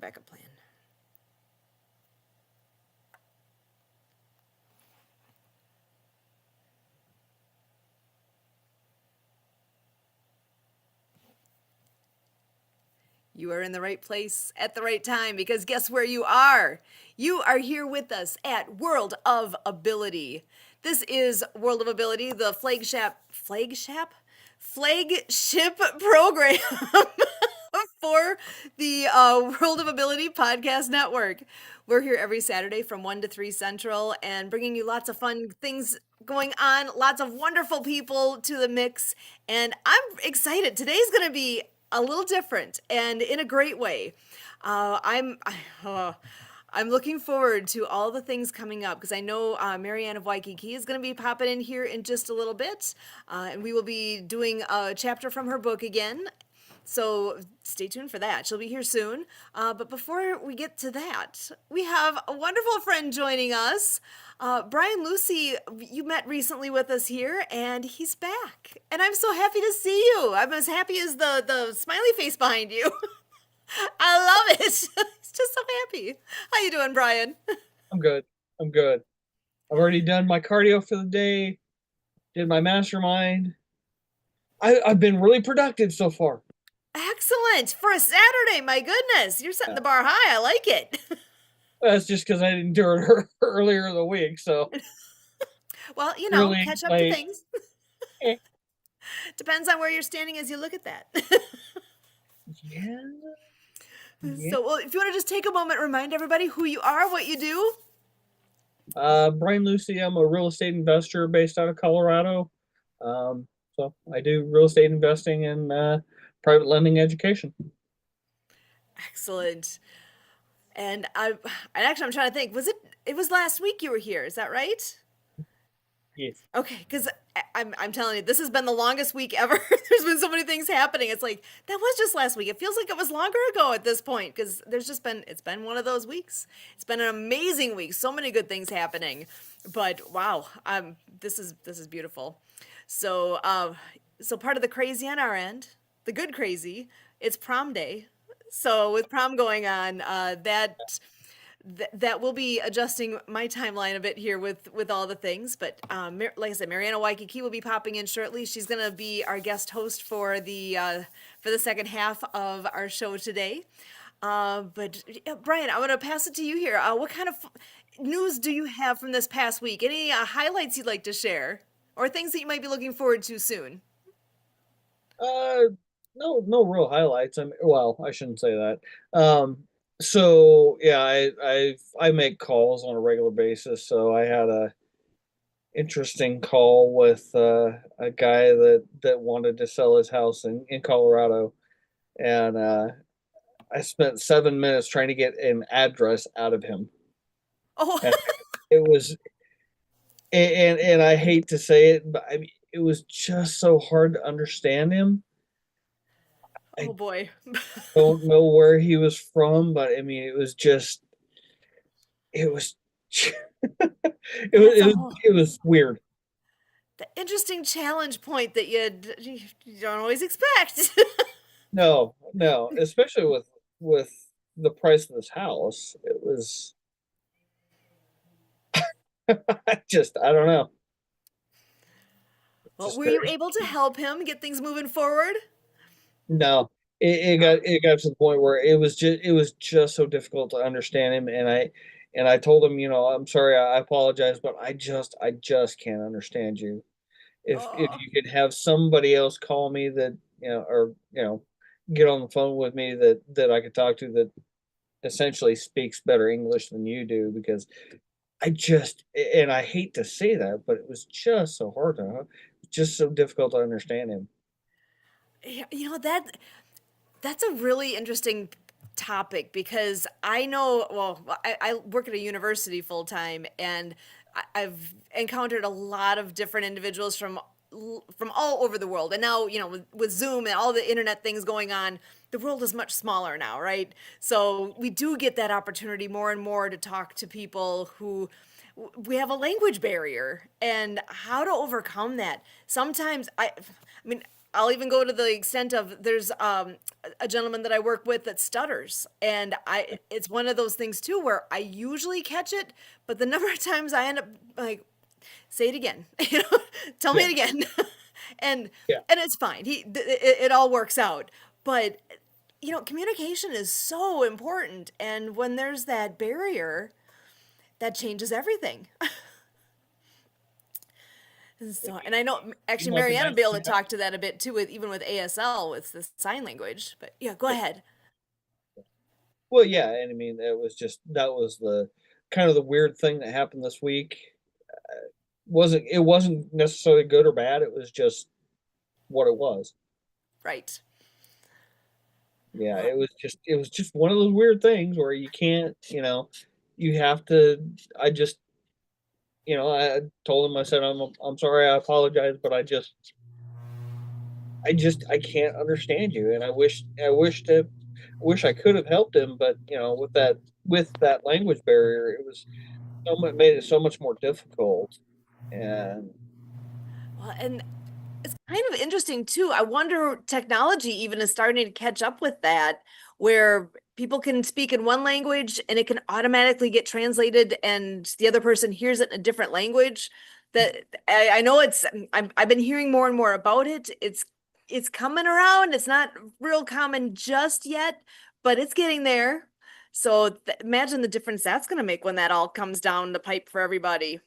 backup plan. You are in the right place at the right time because guess where you are? You are here with us at World of Ability. This is World of Ability, the flagship program for the World of Ability Podcast Network. We're here every Saturday from 1 to 3 Central and bringing you lots of fun things going on, lots of wonderful people to the mix. And I'm excited. Today's going to be a little different and in a great way. Uh, I'm. I'm looking forward to all the things coming up because I know Marianne of Waikiki is going to be popping in here in just a little bit. And we will be doing a chapter from her book again. So stay tuned for that. She'll be here soon. But before we get to that, we have a wonderful friend joining us. Brian Lucy, you met recently with us here, and he's back. And I'm so happy to see you. I'm as happy as the smiley face behind you. I love it. He's just so happy. How you doing, Brian? I'm good. I'm good. I've already done my cardio for the day, did my mastermind. I've been really productive so far. Excellent. For a Saturday, my goodness. You're setting the bar high. I like it. That's just because I didn't do it earlier in the week. So Well, really catch up to late. things. Eh, Depends on where you're standing as you look at that. yeah. Yeah. So, well, if you want to just take a moment, remind everybody who you are, what you do. Brian Lucy, I'm a real estate investor based out of Colorado. So I do real estate investing and private lending education. Excellent. And I'm trying to think. It was last week you were here? Is that right? Yes. Okay, because I'm telling you, this has been the longest week ever. There's been so many things happening. It's like that was just last week. It feels like it was longer ago at this point because it's been one of those weeks. It's been an amazing week. So many good things happening. But wow, this is beautiful. So so part of the crazy on our end, the good crazy, it's prom day. So with prom going on, that will be adjusting my timeline a bit here with all the things. But like I said, Mariana Waikiki will be popping in shortly. She's going to be our guest host for the second half of our show today. But yeah, Brian, I want to pass it to you here. What kind of news do you have from this past week? Any highlights you'd like to share, or things that you might be looking forward to soon? Uh, no real highlights. Well, I shouldn't say that. So yeah, I make calls on a regular basis. So I had a interesting call with a guy that wanted to sell his house in Colorado, and I spent 7 minutes trying to get an address out of him, Oh, and it was and I hate to say it, but I mean it was just so hard to understand him. oh I boy. don't know where he was from, but I mean it was just it was That's a whole it was weird. the interesting challenge point that you don't always expect. No, especially with the price of this house, it was I don't know. It's Well, just were you very able to help him get things moving forward? no. It got to the point where it was just so difficult to understand him, and I told him, I'm sorry, I apologize, but I just can't understand you. If Oh, you could have somebody else call me that or get on the phone with me that I could talk to that essentially speaks better English than you do, because and I hate to say that, but it was just so hard to just so difficult to understand him. yeah, that's a really interesting topic because I know, well, I work at a university full time, and I've encountered a lot of different individuals from all over the world. And now, with Zoom and all the internet things going on, the world is much smaller now, right? So we do get that opportunity more and more to talk to people who we have a language barrier and how to overcome that. Sometimes I mean, I'll even go to the extent of there's a gentleman that I work with that stutters, and I it's one of those things too where I usually catch it, but the number of times I end up like, say it again, tell me Yeah. it again, and Yeah. and it's fine. It all works out, but communication is so important, and when there's that barrier, that changes everything. And I know You actually might be Marianne will nice be able to to talk to that a bit too, with even with ASL with the sign language. But yeah, go ahead. Well, yeah, and I mean, that was the kind of the weird thing that happened this week. It wasn't necessarily good or bad. It was just what it was. Right. Yeah, Well, it was just one of those weird things where you can't, you have to. I just, I told him, I said, I'm sorry, I apologize, but I can't understand you, and I wish I could have helped him, but with that language barrier, it made it so much more difficult. And and it's kind of interesting too. I wonder technology even is starting to catch up with that, where people can speak in one language and it can automatically get translated, and the other person hears it in a different language. That I know I've been hearing more and more about it. It's coming around. It's not real common just yet, but it's getting there. So imagine the difference that's going to make when that all comes down the pipe for everybody.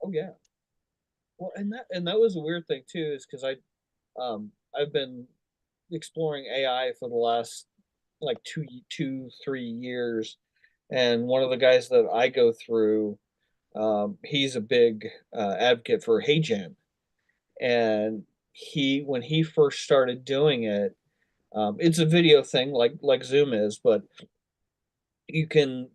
oh yeah, well, and that was a weird thing too, is because I've been exploring AI for the last like 3 years, and one of the guys that I go through, he's a big advocate for HeyGen, and when he first started doing it, it's a video thing like Zoom is, but you can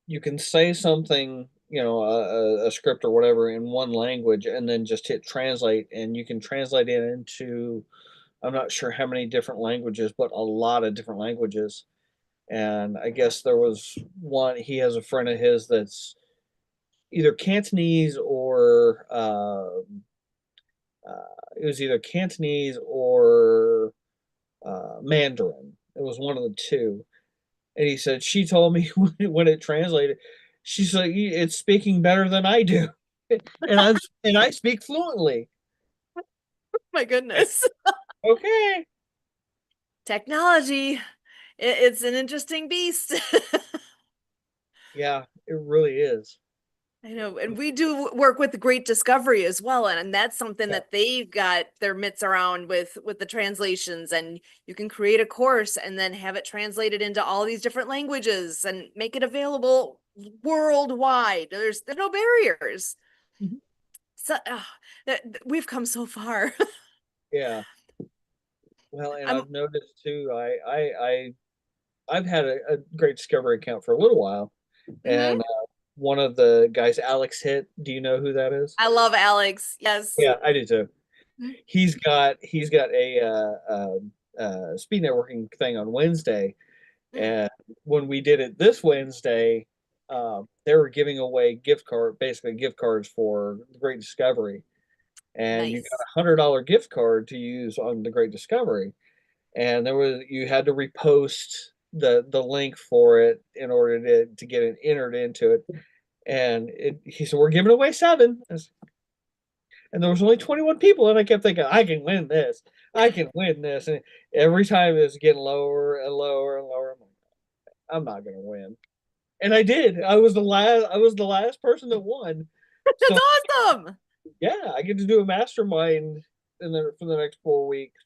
you can say something, a script or whatever in one language, and then just hit translate, and you can translate it into, I'm not sure how many different languages, but a lot of different languages. And I guess there was one. He has a friend of his that's either Cantonese or it was either Cantonese or Mandarin. It was one of the two. And he said she told me when it translated, she's like, it's speaking better than I do, and I speak fluently. My goodness. Okay. Technology, it's an interesting beast. Yeah, it really is. I know, and we do work with the Great Discovery as well, and that's something Yeah. that they've got their mitts around with the translations, and you can create a course and then have it translated into all these different languages and make it available worldwide. There's no barriers. Mhm. So we've come so far. Yeah. Well, and I'm I've noticed too. I've had a Great Discovery account for a little while, Mhm. and one of the guys, Alex Hit. Do you know who that is? I love Alex. Yes. Yeah, I do too. He's got a speed networking thing on Wednesday, Mm, and when we did it this Wednesday, they were giving away basically gift cards for the Great Discovery, and you got nice. $100 gift card to use on the Great Discovery, and you had to repost the link for it in order to get it entered into it, and he said we're giving away seven. And there was only 21 people, and I kept thinking, I can win this. I can win this. And every time it was getting lower and lower and lower. I'm like, I'm not gonna win. And I did. I was the last person that won. That's So awesome. yeah, I get to do a mastermind for the next 4 weeks,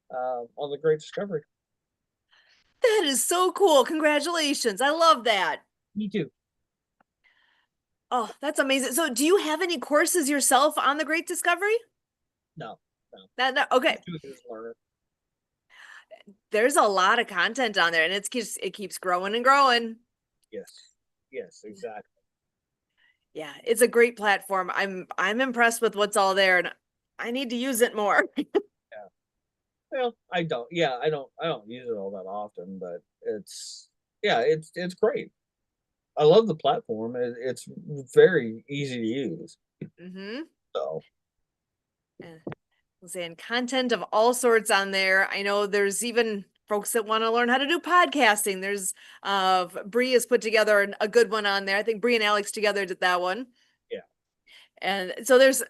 on the Great Discovery. That is so cool. Congratulations. I love that. Me too. Oh, that's amazing. So, do you have any courses yourself on the Great Discovery? No, no. No, okay. Just do it as a learner. There's a lot of content on there, and it keeps growing and growing. Yes. Yes, exactly. Yeah, it's a great platform. I'm impressed with what's all there, and I need to use it more. Yeah. Well, I don't. Yeah, I don't use it all that often, but it's great. I love the platform. It's very easy to use. Hmm. So saying content of all sorts on there. I know there's even folks that want to learn how to do podcasting. There's Bree has put together a good one on there. I think Bree and Alex together did that one. Yeah. And so there's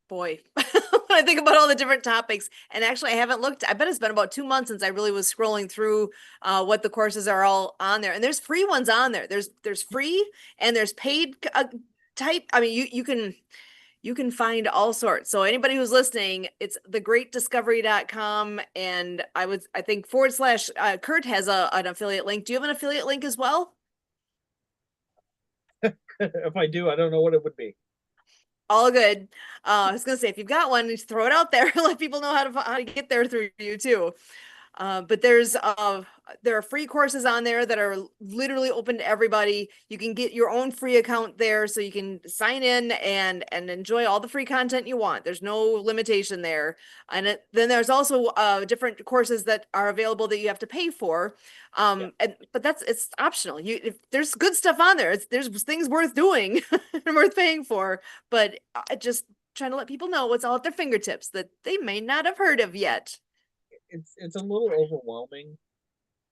boy, when I think about all the different topics, and actually I haven't looked, I bet it's been about 2 months since I really was scrolling through what the courses are all on there. And there's free ones on there. There's free and there's paid type. I mean, you can find all sorts. So anybody who's listening, it's thegreatdiscovery.com. And I think / Kurt has an affiliate link. Do you have an affiliate link as well? If I do, I don't know what it would be. All good. I was gonna say, if you've got one, just throw it out there. Let people know how to get there through you too. But there are free courses on there that are literally open to everybody. You can get your own free account there, so you can sign in and enjoy all the free content you want. There's no limitation there. And then there's also different courses that are available that you have to pay for. Yeah. But it's optional. If there's good stuff on there, there's things worth doing and worth paying for. But just trying to let people know what's all at their fingertips that they may not have heard of yet. It's a little overwhelming.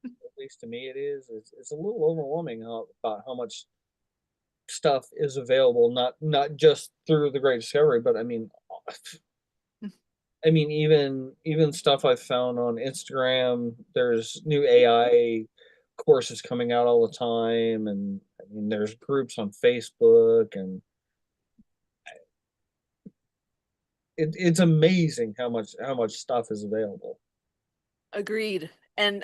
At least to me, it is. It's a little overwhelming about how much stuff is available, not just through the Great Discovery, but even stuff I've found on Instagram. There's new AI courses coming out all the time, and I mean there's groups on Facebook, and it's amazing how much stuff is available. Agreed. And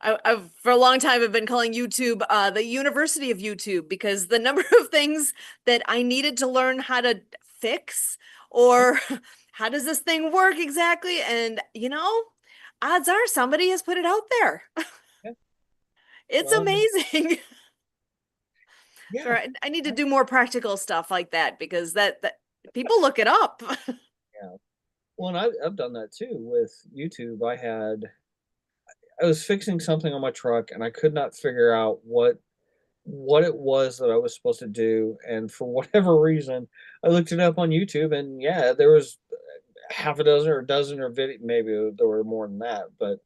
I've for a long time I've been calling YouTube the University of YouTube because the number of things that I needed to learn how to fix or how does this thing work exactly? And odds are somebody has put it out there. Yeah. It's Well, amazing. So yeah, I need to do more practical stuff like that because that people look it up. yeah. Well, and I've done that too with YouTube. I was fixing something on my truck, and I could not figure out what it was that I was supposed to do. And for whatever reason, I looked it up on YouTube, and yeah, there was half a dozen or a dozen or video. Maybe there were more than that, but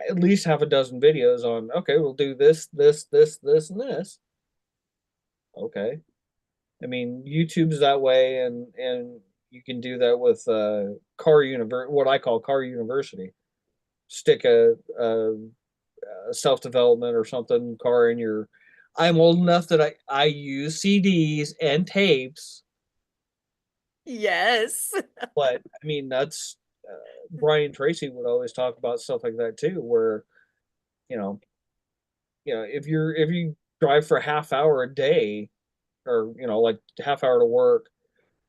at least half a dozen videos on. Okay, we'll do this, this, this, this, and this. Okay, I mean YouTube's that way, and you can do that with what I call Car University. Stick a self development or something car in your. I'm old enough that I use CDs and tapes, Yes. but I mean that's Brian Tracy would always talk about stuff like that too, where you know if you drive for a half hour a day, or like half hour to work,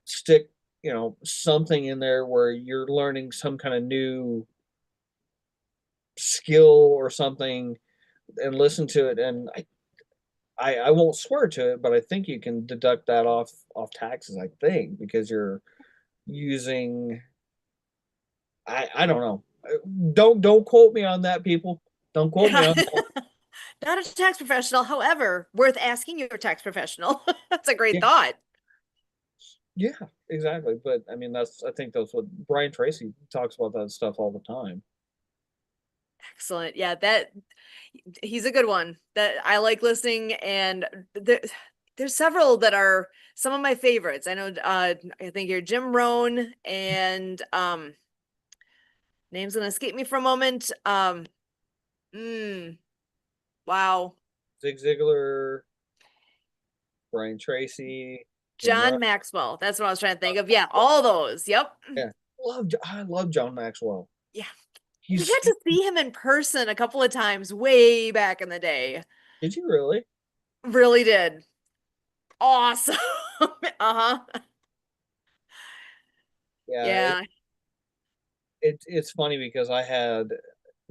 stick something in there where you're learning some kind of new skill or something, and listen to it. And I won't swear to it, but I think you can deduct that off taxes. I think because you're using. I don't know. Don't quote me on that, people. Don't quote me Yeah. on that. Not a tax professional, however, worth asking your tax professional. That's a great Yeah, thought. yeah, exactly. But I mean, I think that's what Brian Tracy talks about that stuff all the time. Excellent. Yeah, that he's a good one that I like listening, and there's several that are some of my favorites. I know I think you're Jim Rohn and name's gonna escape me for a moment. Mm, wow. Zig Ziglar, Brian Tracy, Jim Rohn. John Maxwell. That's what I was trying to think of. Yeah, all those. Yep. Yeah, I love John Maxwell. Yeah. We He's got to see him in person a couple of times way back in the day. Did you really? Really did. Awesome. Uh-huh. Yeah, Yeah. it's funny because I had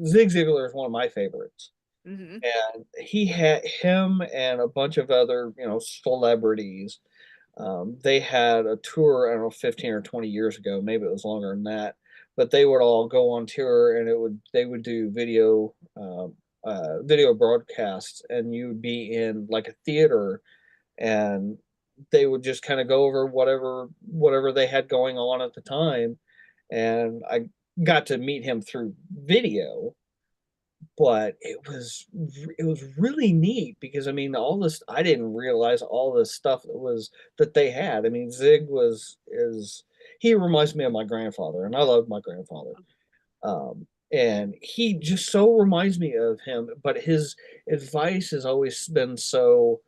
Zig Ziglar is one of my favorites, Hmm. and he had him and a bunch of other celebrities. They had a tour, I don't know, 15 or 20 years ago, maybe it was longer than that, but they would all go on tour, and they would do video broadcasts, and you would be in like a theater, and they would just kind of go over whatever they had going on at the time, and I got to meet him through video, but it was really neat because I mean all this I didn't realize all this stuff that they had. I mean Zig was is he reminds me of my grandfather, and I love my grandfather. And he just so reminds me of him, but his advice has always been so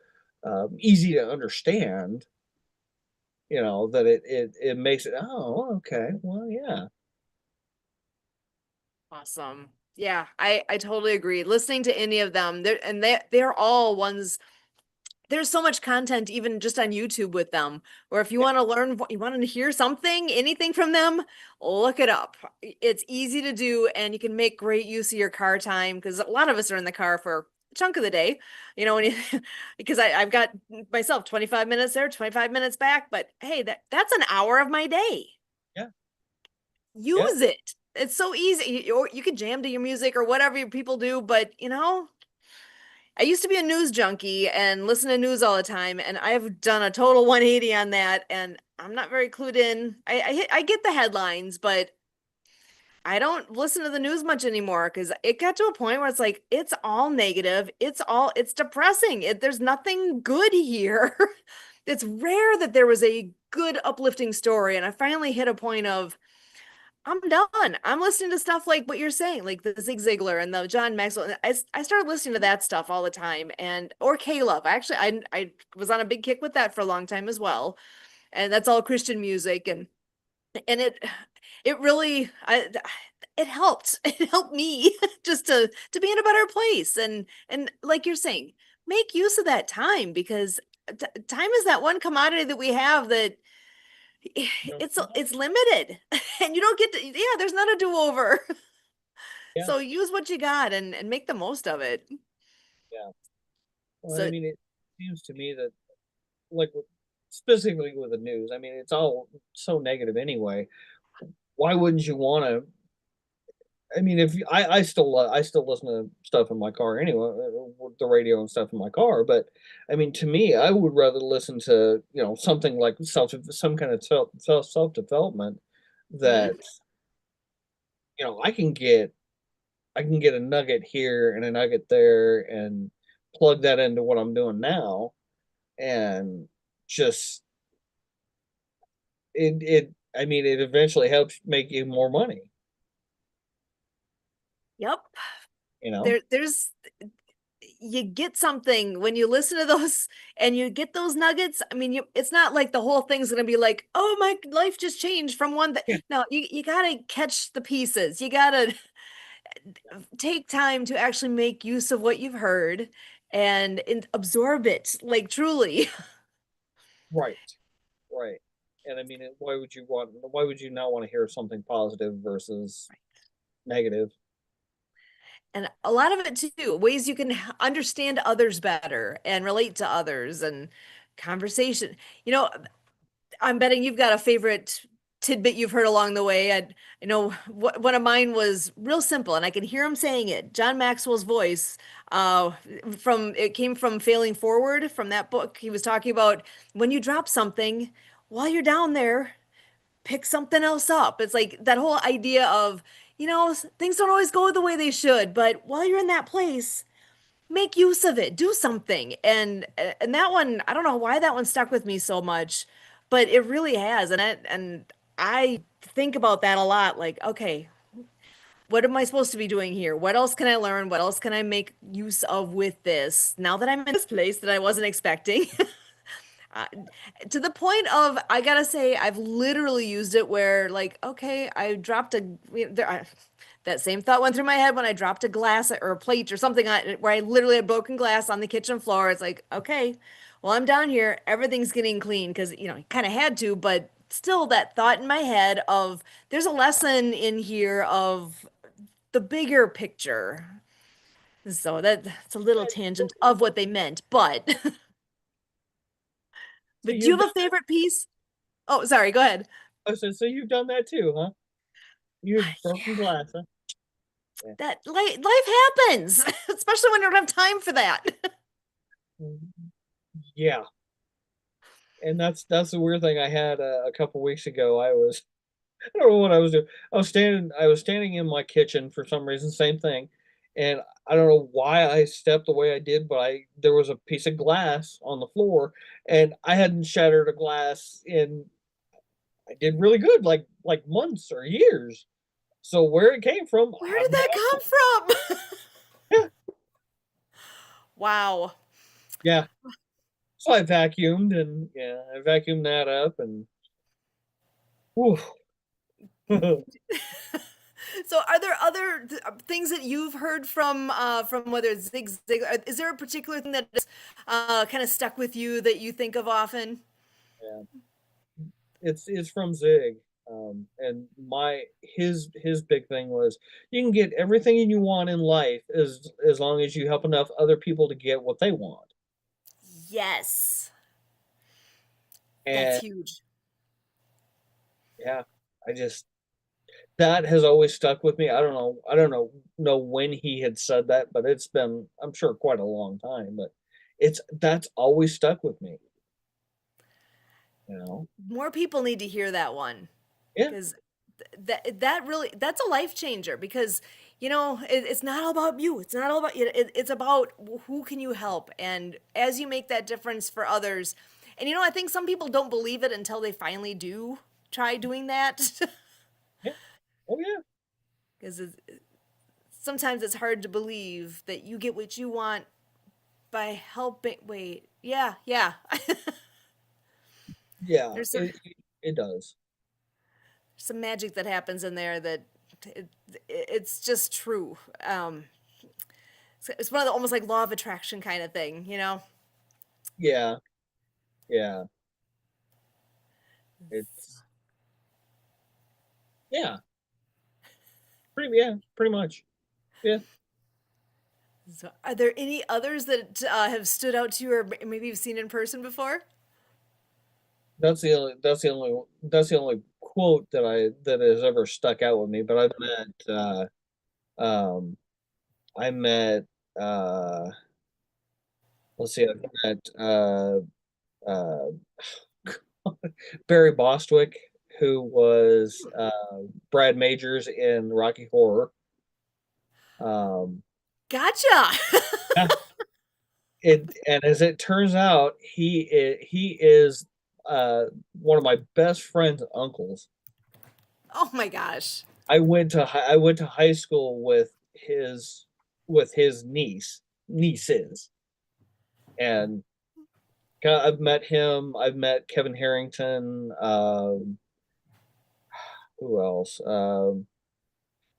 easy to understand, that it makes it, oh, okay, well, yeah, Awesome. Yeah, I totally agree. Listening to any of them, they're all ones. There's so much content even just on YouTube with them. Or if you yeah, want to learn, you want to hear something, anything from them, look it up. It's easy to do, and you can make great use of your car time because a lot of us are in the car for a chunk of the day. When because I've got myself 25 minutes there, 25 minutes back. But hey, that's an hour of my day. yeah, yeah, Use it. It's so easy. You can jam to your music or whatever people do, but I used to be a news junkie and listen to news all the time, and I've done a total 180 on that, and I'm not very clued in. I get the headlines, but I don't listen to the news much anymore because it got to a point where it's like it's all negative. It's depressing. There's nothing good here. It's rare that there was a good uplifting story, and I finally hit a point of I'm done. I'm listening to stuff like what you're saying, like the Zig Ziglar and the John Maxwell. I started listening to that stuff all the time, and or Caleb. Actually, I was on a big kick with that for a long time as well, and that's all Christian music, and it really it helped. It helped me just to be in a better place, and like you're saying, make use of that time because time is that one commodity that we have that it's limited and you don't get to there's not a do-over. yeah, So use what you got and make the most of it. yeah. Well, I So mean, it seems to me that, like, specifically with the news, I mean, it's all so negative anyway. Why wouldn't you want to? I mean, if you, I still listen to stuff in my car anyway, with the radio and stuff in my car. But I mean, to me, I would rather listen to something like some kind of self development mhm. that I can get a nugget here and a nugget there and plug that into what I'm doing now, and just it I mean, it eventually helps make you more money, Yep. you know. There's you get something when you listen to those and you get those nuggets. I mean, it's not like the whole thing's going to be like, oh, my life just changed from one that. Yeah, No, you got to catch the pieces. You got to take time to actually make use of what you've heard and absorb it like truly. right. Right. And I mean, why would you not want to hear something positive versus negative? And a lot of it too, ways you can understand others better and relate to others and conversation. I'm betting you've got a favorite tidbit you've heard along the way. I know one of mine was real simple, and I can hear him saying it. John Maxwell's voice, from it came from Failing Forward from that book. He was talking about when you drop something while you're down there, pick something else up. It's like that whole idea of, things don't always go the way they should, but while you're in that place, make use of it, do something. And that one, I don't know why that one stuck with me so much, but it really has. And I think about that a lot. Like, okay, what am I supposed to be doing here? What else can I learn? What else can I make use of with this now that I'm in this place that I wasn't expecting? Uh, to the point of, I gotta say, I've literally used it where, like, okay, I dropped that same thought went through my head when I dropped a glass or a plate or something where I literally had broken glass on the kitchen floor. It's like, okay, well, I'm down here, everything's getting clean because, kind of had to, but still that thought in my head of there's a lesson in here of the bigger picture. So that's a little tangent of what they meant, but So but do you you've have done a favorite piece? Oh, sorry, go ahead. so you've done that too, huh? You've broken Yeah, glass, huh? Yeah. that life happens, especially when you don't have time for that. Yeah. and that's the weird thing. I had a couple weeks ago. I don't know what I was doing. I was standing in my kitchen for some reason, same thing, and I don't know why I stepped the way I did, but I there was a piece of glass on the floor, and I hadn't shattered a glass in I did really good, like months or years. So where it came from, I Where have did no that idea. come from? Yeah, Wow. yeah. So I vacuumed and yeah, I vacuumed that up and whew. So, are there other things that you've heard from whether it's Zig Ziglar? Is there a particular thing that is kind of stuck with you that you think of often? Yeah, it's from Zig. And his big thing was you can get everything you want in life as long as you help enough other people to get what they want. Yes, that's And huge. yeah, I just that has always stuck with me. I don't know when he had said that, but it's been I'm sure quite a long time, but it's that's always stuck with me, you know. More people need to hear that one Yeah, because that really that's a life changer because it's not all about you. It's not all about you. It's about who can you help, and as you make that difference for others, and I think some people don't believe it until they finally do try doing that. yeah. Oh yeah. Because sometimes it's hard to believe that you get what you want by helping. Wait, yeah, yeah. Yeah, There's some it does. some magic that happens in there that it's just true. It's one of the almost like law of attraction kind of thing. Yeah, yeah. It's yeah, pretty much. Yeah. So, are there any others that have stood out to you, or maybe you've seen in person before? That's the only quote that has ever stuck out with me. But um I met uh let's see, I've met uh Barry Bostwick, who was Brad Majors in Rocky Horror. Um Gotcha. yeah, it and as it turns out, he is one of my best friend's uncles. Oh my gosh. I went to high school with his nieces, and I've met him. I've met Kevin Harrington. Who else? A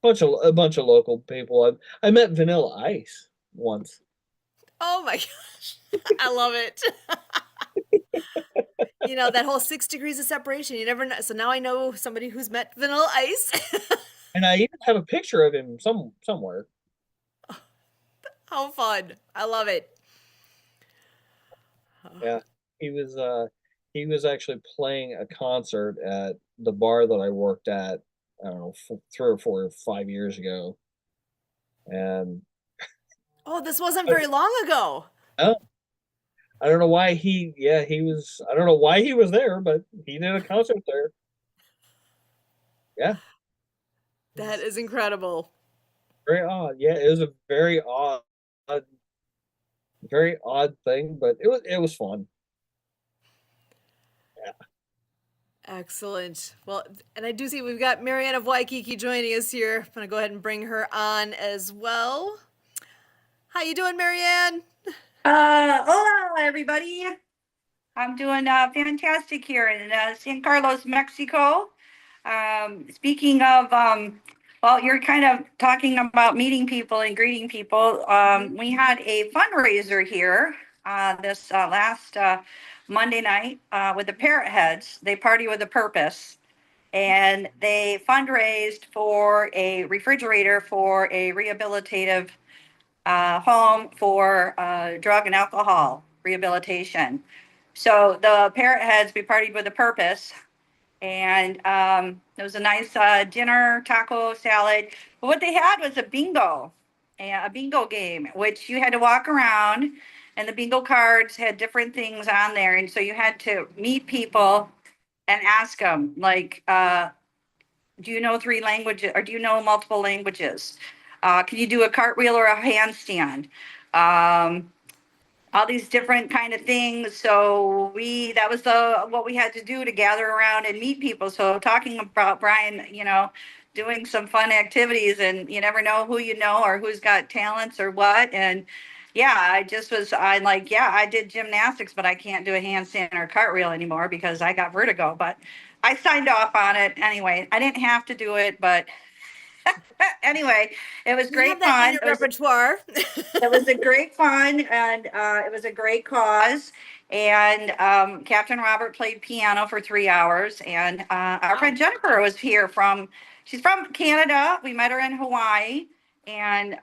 bunch of local people. I met Vanilla Ice once. Oh my gosh. I love it. That whole 6 degrees of separation. You never know. So now I know somebody who's met Vanilla Ice. And I even have a picture of him somewhere. How fun. I love it. Yeah, he was uh he was actually playing a concert at the bar that I worked at. I don't know, 3 or 4 or 5 years ago, and Oh, this wasn't I, very long ago. I I don't know why I don't know why he was there, but he did a concert there. Yeah, That it's is incredible. very odd. Yeah, it was a very odd thing, but it was fun. Yeah. Excellent. Well, and I do see we've got Marianne of Waikiki joining us here. I'm going to go ahead and bring her on as well. How you doing, Marianne? Hola, everybody. I'm doing fantastic here in San Carlos, Mexico. Speaking of, well, you're kind of talking about meeting people and greeting people. We had a fundraiser here this last Monday night with the Parrot Heads. They party with a purpose. And they fundraised for a refrigerator for a rehabilitative home for drug and alcohol rehabilitation. So the Parrot Heads, we partied with a purpose, and it was a nice dinner, taco, salad. But what they had was a bingo game, which you had to walk around and the bingo cards had different things on there. And so you had to meet people and ask them, like, do you know 3 languages, or do you know multiple languages? Can you do a cartwheel or a handstand? Um, all these different kind of things. So that was what we had to do to gather around and meet people. So talking about Brian, doing some fun activities, and you never know who you know or who's got talents or what. And yeah, I'm like, yeah, I did gymnastics, but I can't do a handstand or a cartwheel anymore because I got vertigo. But I signed off on it anyway. I didn't have to do it, but anyway, it was You great have that in fun. your repertoire. It was a great fun, and it was a great cause. And Captain Robert played piano for 3 hours. And our Wow. friend Jennifer was here she's from Canada. We met her in Hawaii. And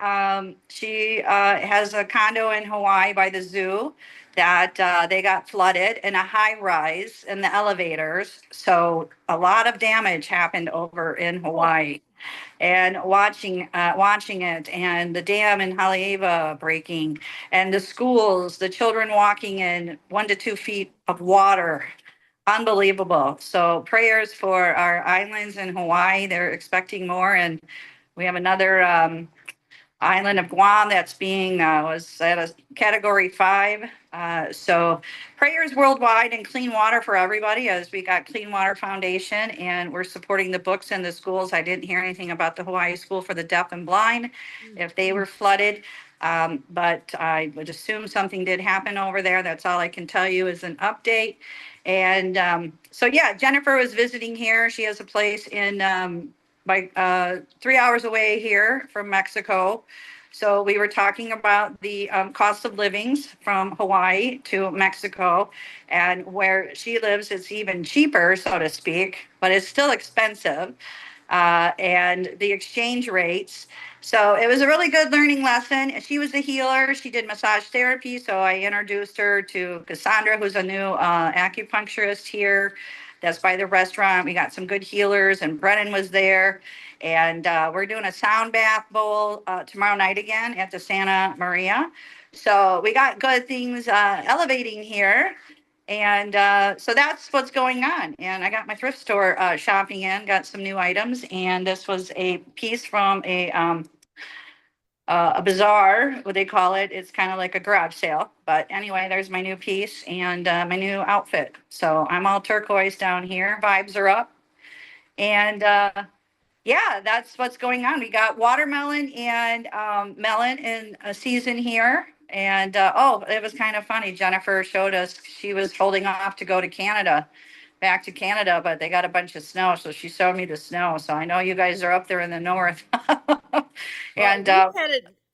she has a condo in Hawaii by the zoo that they got flooded in a high rise in the elevators. So a lot of damage happened over in Hawaii, and watching it, and the dam in Haleiwa breaking, and the schools, the children walking in 1 to 2 feet of water. Unbelievable. So prayers for our islands in Hawaii. They're expecting more, and we have another island of Guam that's being was at a category 5. So prayers worldwide and clean water for everybody, as we got Clean Water Foundation and we're supporting the books in the schools. I didn't hear anything about the Hawaii School for the Deaf and Blind, if they were flooded. But I would assume something did happen over there. That's all I can tell you is an update. And so, yeah, Jennifer was visiting here. She has a place in 3 hours away here from Mexico. So we were talking about the cost of livings from Hawaii to Mexico, and where she lives, it's even cheaper, so to speak, but it's still expensive. And the exchange rates. So it was a really good learning lesson. She was a healer. She did massage therapy. So I introduced her to Cassandra, who's a new acupuncturist here. That's by the restaurant. We got some good healers, and Brennan was there. And we're doing a sound bath bowl tomorrow night again at the Santa Maria. So we got good things elevating here. And so that's what's going on. And I got my thrift store shopping in, got some new items. And this was a piece from a bazaar, what they call it. It's kind of like a garage sale. But anyway, there's my new piece and my new outfit. So I'm all turquoise down here. Vibes are up. And yeah, that's what's going on. We got watermelon and melon in a season here. And it was kind of funny. Jennifer showed us she was holding off to go to Canada, back to Canada, but they got a bunch of snow. So she showed me the snow. So I know you guys are up there in the north. And I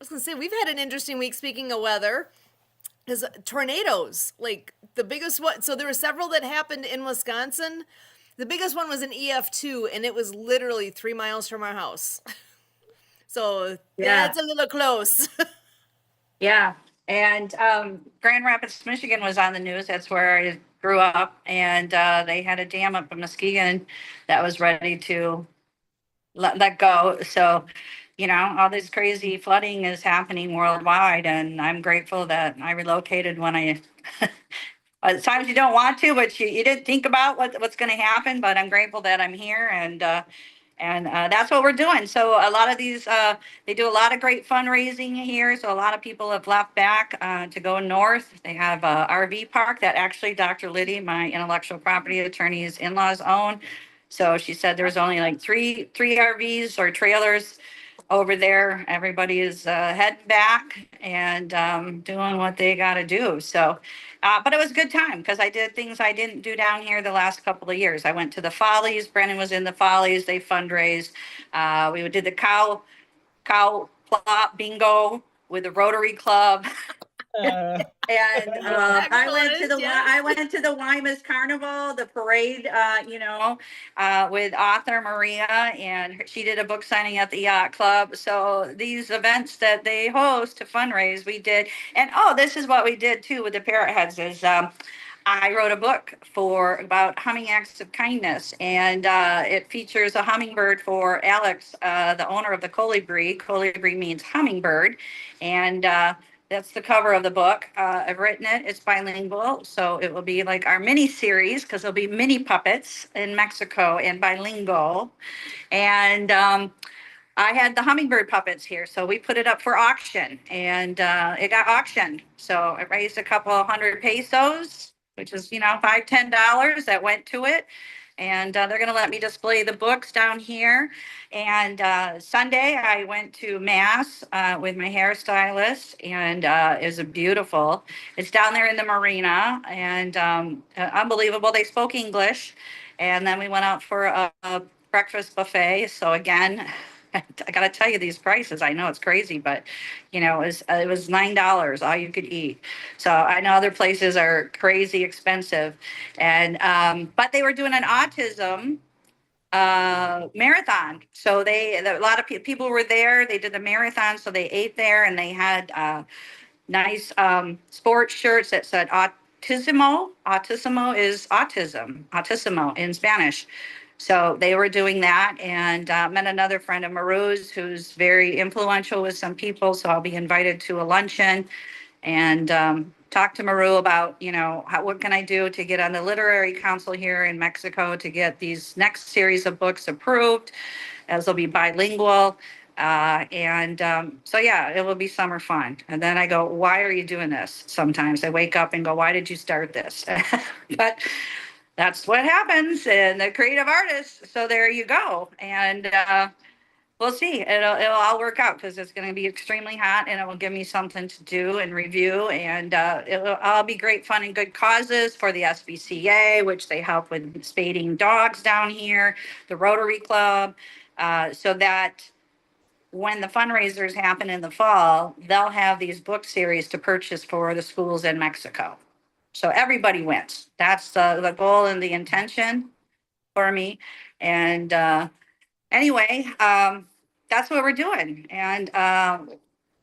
was gonna say we've had an interesting week. Speaking of weather, because tornadoes, like the biggest one. So there were several that happened in Wisconsin. The biggest one was an EF2, and it was literally 3 miles from our house. So Yeah. that's a little close. yeah. And Grand Rapids, Michigan was on the news. That's where I grew up. And they had a dam up in Muskegon that was ready to let go. So, all this crazy flooding is happening worldwide. And I'm grateful that I relocated when I at times you don't want to, but you didn't think about what's going to happen. But I'm grateful that I'm here, and that's what we're doing. So a lot of these, they do a lot of great fundraising here. So a lot of people have left back to go north. They have a RV park that actually Dr. Liddy, my intellectual property attorney's in-laws own. So she said there's only like three RVs or trailers over there. Everybody is heading back and doing what they got to do. So, but it was a good time because I did things I didn't do down here the last couple of years. I went to the Follies. Brennan was in the Follies. They fundraised. We did the cow plot bingo with the Rotary Club. Uh, And I went to Excellent, yes. the Wymas Carnival, the parade, with author Maria, and she did a book signing at the Yacht Club. So these events that they host to fundraise, we did. And this is what we did too with the Parrot Heads is I wrote a book about humming acts of kindness, and it features a hummingbird for Alex, the owner of the Colibri. Colibri means hummingbird, and That's the cover of the book. I've written it. It's bilingual, so it will be like our mini series because there'll be mini puppets in Mexico and bilingual. And I had the hummingbird puppets here, so we put it up for auction, and it got auctioned. So it raised a couple of hundred pesos, which is $5-10 that went to it. And they're going to let me display the books down here. And Sunday, I went to mass with my hairstylist, and it was beautiful. It's down there in the marina, and unbelievable. They spoke English, and then we went out for a breakfast buffet. So again, I got to tell you these prices. I know it's crazy, but it was $9 all you could eat. So I know other places are crazy expensive, and but they were doing an autism marathon. So a lot of people were there. They did the marathon, so they ate there, and they had nice sports shirts that said autismo. Autismo is autism. Autismo in Spanish. So they were doing that, and met another friend of Maru's who's very influential with some people. So I'll be invited to a luncheon and talk to Maru about, what can I do to get on the literary council here in Mexico to get these next series of books approved, as they'll be bilingual. So yeah, it will be summer fun. And then I go, why are you doing this? Sometimes I wake up and go, why did you start this? But that's what happens in the creative artist. So there you go. And we'll see. It'll all work out because it's going to be extremely hot, and it will give me something to do and review. And it'll all be great fun and good causes for the SPCA, which they help with spading dogs down here, the Rotary Club, so that when the fundraisers happen in the fall, they'll have these book series to purchase for the schools in Mexico. So everybody wins. That's the goal and the intention for me. And anyway, that's what we're doing. And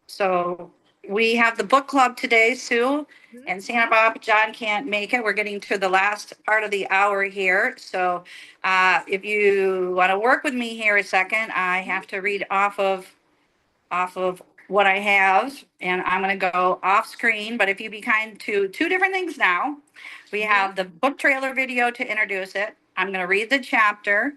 so we have the book club today, Sue, and Santa Bob. John can't make it. We're getting to the last part of the hour here. So if you want to work with me here a second, I have to read off of what I have, and I'm going to go off screen. But if you be kind to two different things now, we have the book trailer video to introduce it. I'm going to read the chapter,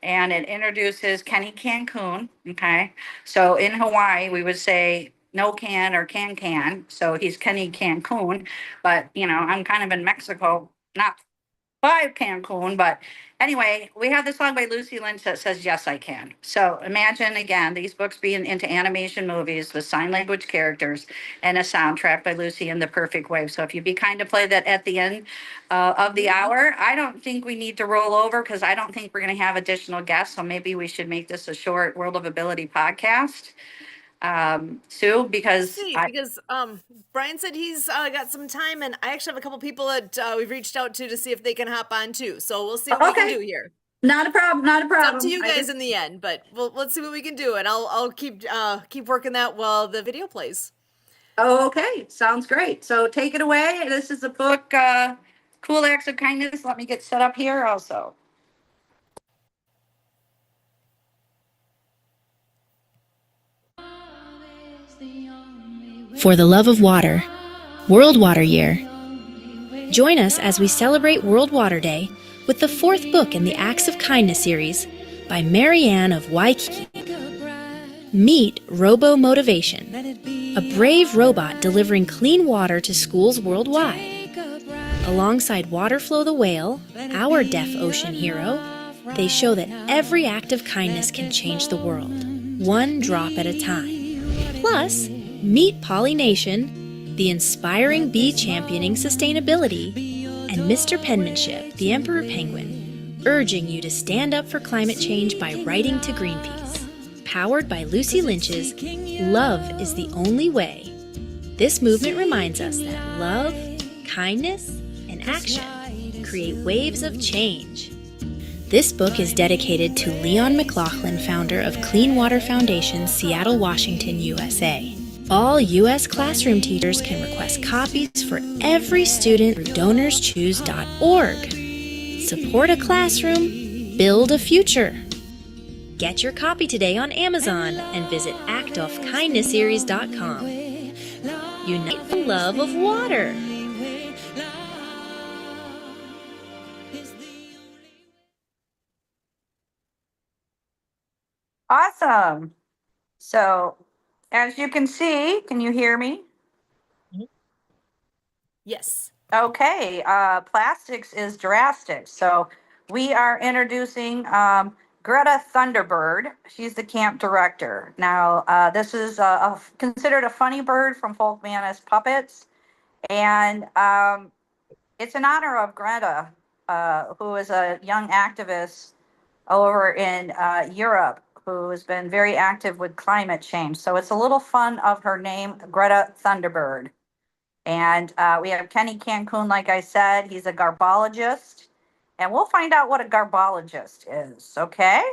and it introduces Kenny Cancun. Okay. So in Hawaii, we would say no can or can. So he's Kenny Cancun, but I'm kind of in Mexico, not by Cancun, but anyway, we have this song by Lucy Lynch that says, yes, I can. So imagine, again, these books being into animation movies with sign language characters and a soundtrack by Lucy in the Perfect Wave. So if you'd be kind to play that at the end of the hour, I don't think we need to roll over because I don't think we're going to have additional guests. So maybe we should make this a short World of Ability podcast. Sue, because Brian said he's got some time, and I actually have a couple people that we've reached out to see if they can hop on too. So we'll see what we can do here. Not a problem. It's up to you guys in the end, but let's see what we can do, and I'll keep working that while the video plays. Oh, okay, sounds great. So take it away. This is a book, Cool Acts of Kindness. Let me get set up here also. For the Love of Water, World Water Year. Join us as we celebrate World Water Day with the fourth book in the Acts of Kindness series by Marianne of Waikiki. Meet Robo Motivation, a brave robot delivering clean water to schools worldwide. Alongside Waterflow the whale, our deaf ocean hero, they show that every act of kindness can change the world, one drop at a time. Plus, meet Pollination, the inspiring bee championing sustainability, and Mr. Penmanship, the Emperor Penguin, urging you to stand up for climate change by writing to Greenpeace. Powered by Lucy Lynch's Love is the Only Way. This movement reminds us that love, kindness, and action create waves of change. This book is dedicated to Leon McLaughlin, founder of Clean Water Foundation, Seattle, Washington, USA. All U.S. classroom teachers can request copies for every student through DonorsChoose.org. Support a classroom, build a future. Get your copy today on Amazon and visit actofkindnessseries.com. unite the love of water. Awesome. So, as you can see, can you hear me? Yes. Okay, plastics is drastic. So we are introducing Greta Thunderbird. She's the camp director. Now, this is considered a funny bird from Folkmanis Puppets. And it's in honor of Greta, who is a young activist over in Europe who has been very active with climate change. So it's a little fun of her name, Greta Thunderbird. And we have Kenny Cancun, like I said, he's a garbologist. And we'll find out what a garbologist is, okay?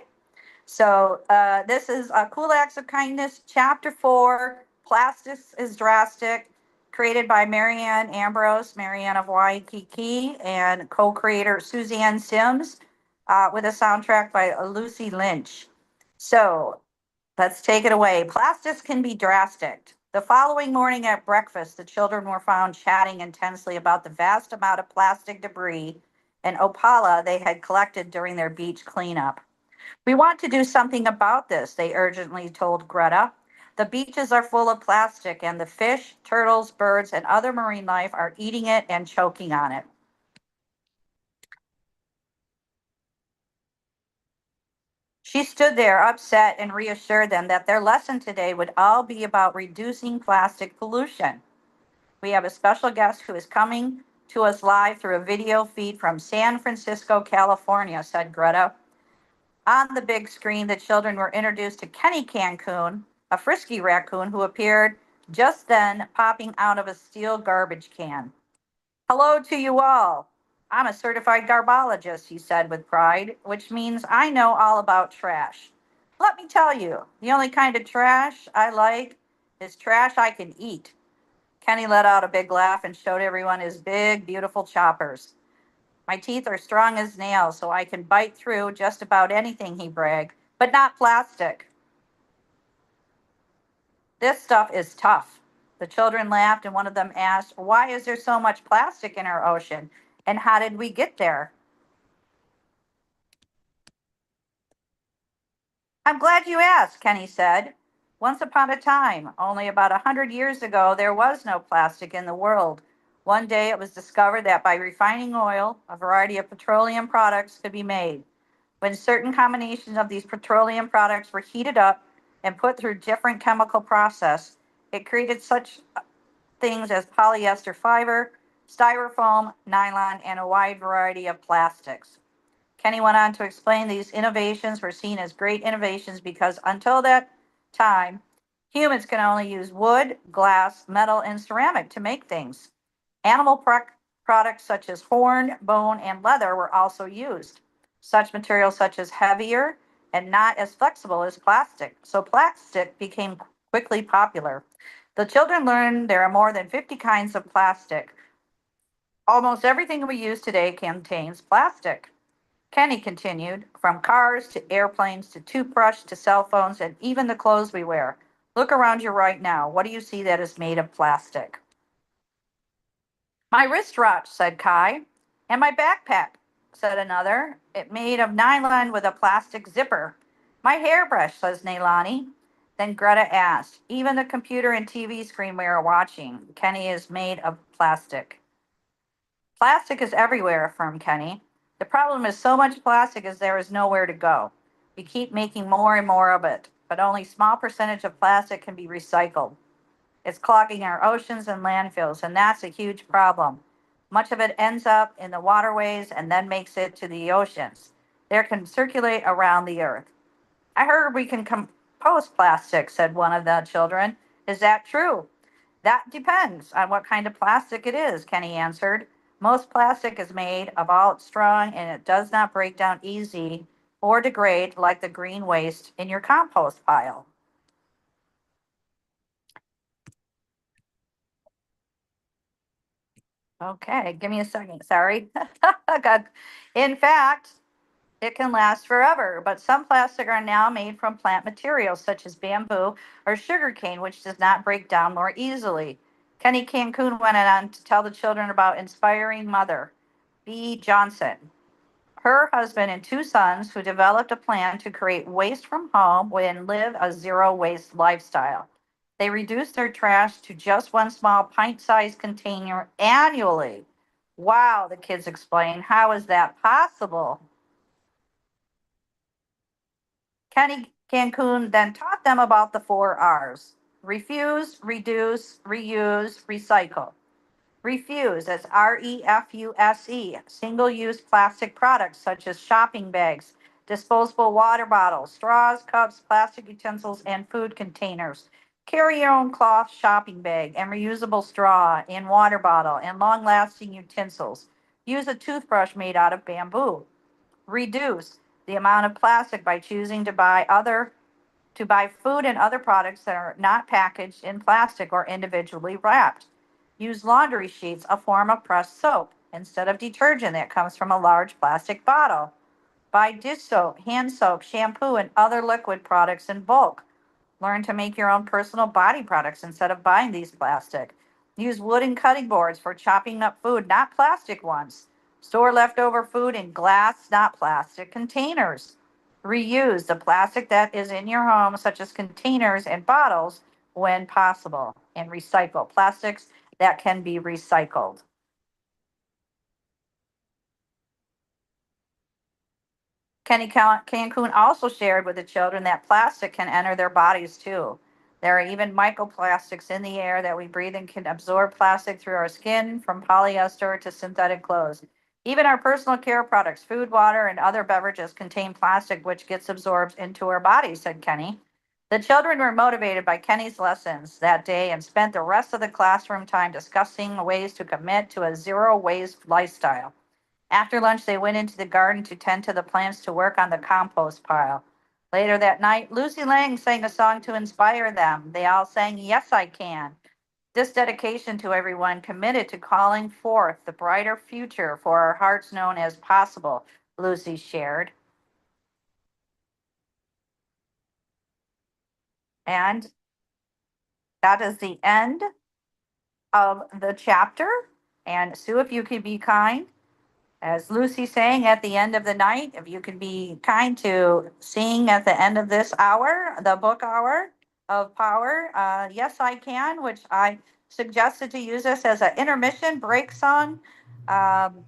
So this is Cool Acts of Kindness, Chapter 4, Plastics is Drastic, created by Marianne Ambrose, Marianne of Waikiki, and co-creator Suzanne Sims, with a soundtrack by Lucy Lynch. So let's take it away. Plastics can be drastic. The following morning at breakfast, the children were found chatting intensely about the vast amount of plastic debris and opala they had collected during their beach cleanup. We want to do something about this, they urgently told Greta. The beaches are full of plastic, and the fish, turtles, birds, and other marine life are eating it and choking on it. She stood there upset and reassured them that their lesson today would all be about reducing plastic pollution. We have a special guest who is coming to us live through a video feed from San Francisco, California, said Greta. On the big screen, the children were introduced to Kenny Cancun, a frisky raccoon who appeared just then, popping out of a steel garbage can. Hello to you all. I'm a certified garbologist, he said with pride, which means I know all about trash. Let me tell you, the only kind of trash I like is trash I can eat. Kenny let out a big laugh and showed everyone his big, beautiful choppers. My teeth are strong as nails, so I can bite through just about anything, he bragged, but not plastic. This stuff is tough. The children laughed, and one of them asked, why is there so much plastic in our ocean? And how did we get there? I'm glad you asked, Kenny said. Once upon a time, only about 100 years ago, there was no plastic in the world. One day it was discovered that by refining oil, a variety of petroleum products could be made. When certain combinations of these petroleum products were heated up and put through different chemical process, it created such things as polyester fiber, styrofoam, nylon, and a wide variety of plastics. Kenny went on to explain these innovations were seen as great innovations because until that time, humans can only use wood, glass, metal, and ceramic to make things. Animal products such as horn, bone, and leather were also used. Such materials such as heavier and not as flexible as plastic. So plastic became quickly popular. The children learned there are more than 50 kinds of plastic. Almost everything we use today contains plastic. Kenny continued, from cars to airplanes to toothbrush to cell phones and even the clothes we wear. Look around you right now. What do you see that is made of plastic? My wristwatch, said Kai. And my backpack, said another. It made of nylon with a plastic zipper. My hairbrush, says Neilani. Then Greta asked, even the computer and TV screen we are watching, Kenny, is made of plastic. Plastic is everywhere, affirmed Kenny. The problem is so much plastic as there is nowhere to go. We keep making more and more of it, but only a small percentage of plastic can be recycled. It's clogging our oceans and landfills, and that's a huge problem. Much of it ends up in the waterways and then makes it to the oceans. There can circulate around the earth. I heard we can compost plastic, said one of the children. Is that true? That depends on what kind of plastic it is, Kenny answered. Most plastic is made of all it's strong and it does not break down easy or degrade like the green waste in your compost pile. Okay, give me a second. Sorry. In fact, it can last forever, but some plastic are now made from plant materials such as bamboo or sugarcane, which does not break down more easily. Kenny Cancun went on to tell the children about inspiring mother, Bee Johnson, her husband and two sons who developed a plan to create waste from home and live a zero waste lifestyle. They reduced their trash to just one small pint-sized container annually. Wow, the kids explained. How is that possible? Kenny Cancun then taught them about the 4 R's: refuse, reduce, reuse, recycle. Refuse, that's REFUSE, single use plastic products such as shopping bags, disposable water bottles, straws, cups, plastic utensils, and food containers. Carry your own cloth shopping bag and reusable straw and water bottle and long lasting utensils. Use a toothbrush made out of bamboo. Reduce the amount of plastic by choosing to buy food and other products that are not packaged in plastic or individually wrapped. Use laundry sheets, a form of pressed soap, instead of detergent that comes from a large plastic bottle. Buy dish soap, hand soap, shampoo, and other liquid products in bulk. Learn to make your own personal body products instead of buying these plastic. Use wooden cutting boards for chopping up food, not plastic ones. Store leftover food in glass, not plastic, containers. Reuse the plastic that is in your home, such as containers and bottles, when possible. And recycle plastics that can be recycled. Kenny Cancun also shared with the children that plastic can enter their bodies too. There are even microplastics in the air that we breathe and can absorb plastic through our skin, from polyester to synthetic clothes. Even our personal care products, food, water, and other beverages contain plastic which gets absorbed into our bodies, said Kenny. The children were motivated by Kenny's lessons that day and spent the rest of the classroom time discussing ways to commit to a zero waste lifestyle. After lunch, they went into the garden to tend to the plants to work on the compost pile. Later that night, Lucy Lang sang a song to inspire them. They all sang, "Yes, I Can." This dedication to everyone committed to calling forth the brighter future for our hearts known as possible, Lucy shared. And that is the end of the chapter. And Sue, if you could be kind, as Lucy sang at the end of the night, if you could be kind to sing at the end of this hour, the book hour of power, Yes, I Can, which I suggested to use this as an intermission break song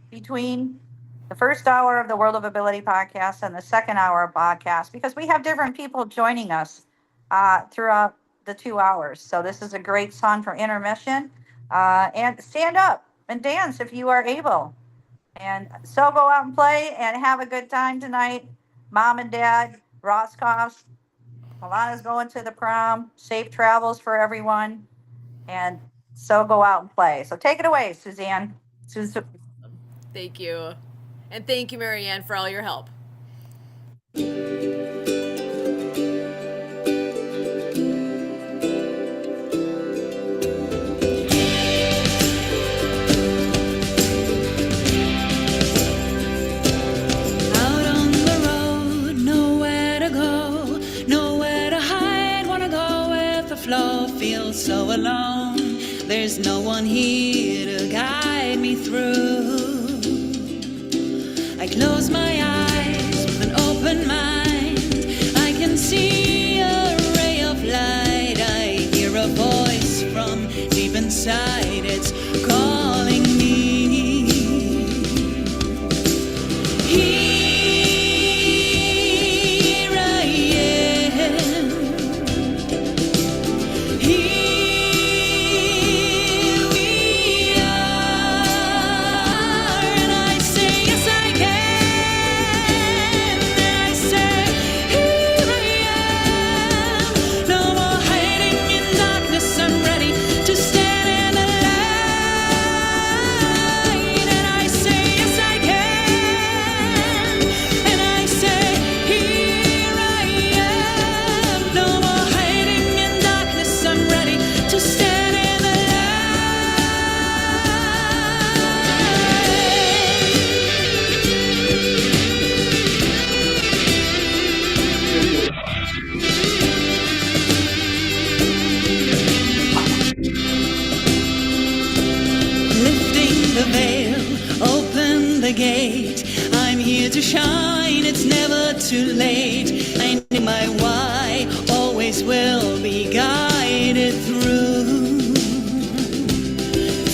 between the first hour of the World of Ability podcast and the second hour of podcast, because we have different people joining us throughout the 2 hours. So this is a great song for intermission. And stand up and dance if you are able. And so go out and play and have a good time tonight. Mom and Dad, Roscoffs, Alana's going to the prom. Safe travels for everyone. And so go out and play. So take it away, Suzanne. Thank you. And thank you, Marianne, for all your help. So alone, there's no one here to guide me through. I close my eyes with an open mind. I can see a ray of light. I hear a voice from deep inside. It's calling me. Here I am. Here we are, and I say yes I can. Ring the bell, open the gate. I'm here to shine, it's never too late. I know my why, always will be guided through.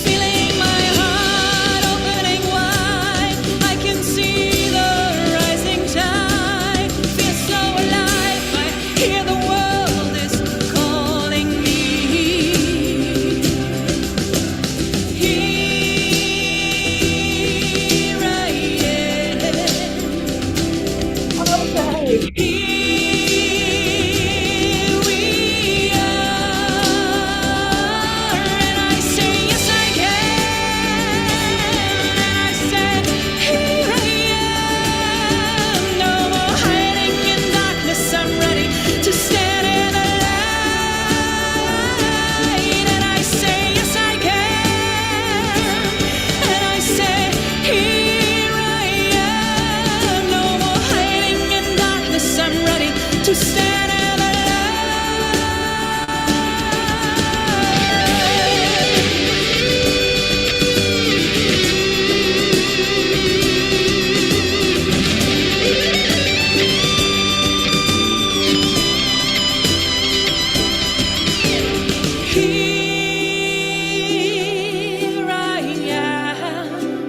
Feeling my heart opening wide, I can see the rising tide. Feel so alive, I hear the world is calling me. Here I am. Here we are, and I say yes I can. And I said, here I am. No more hiding in darkness. I'm ready to stand in the light. And I say yes I can. And I say, here I am. No more hiding in darkness. I'm ready to stand in the light. Here I am.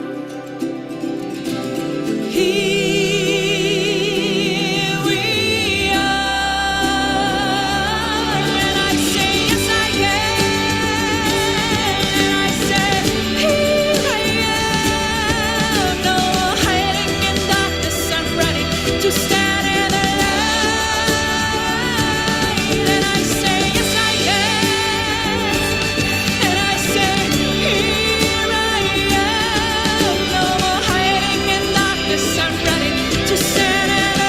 Here we are, and I say yes I can. And I say, here I am. No more hiding in darkness. I'm ready to stand in the light. And I say yes I can. And I say, here I am. No more hiding in darkness. I'm ready to stand in the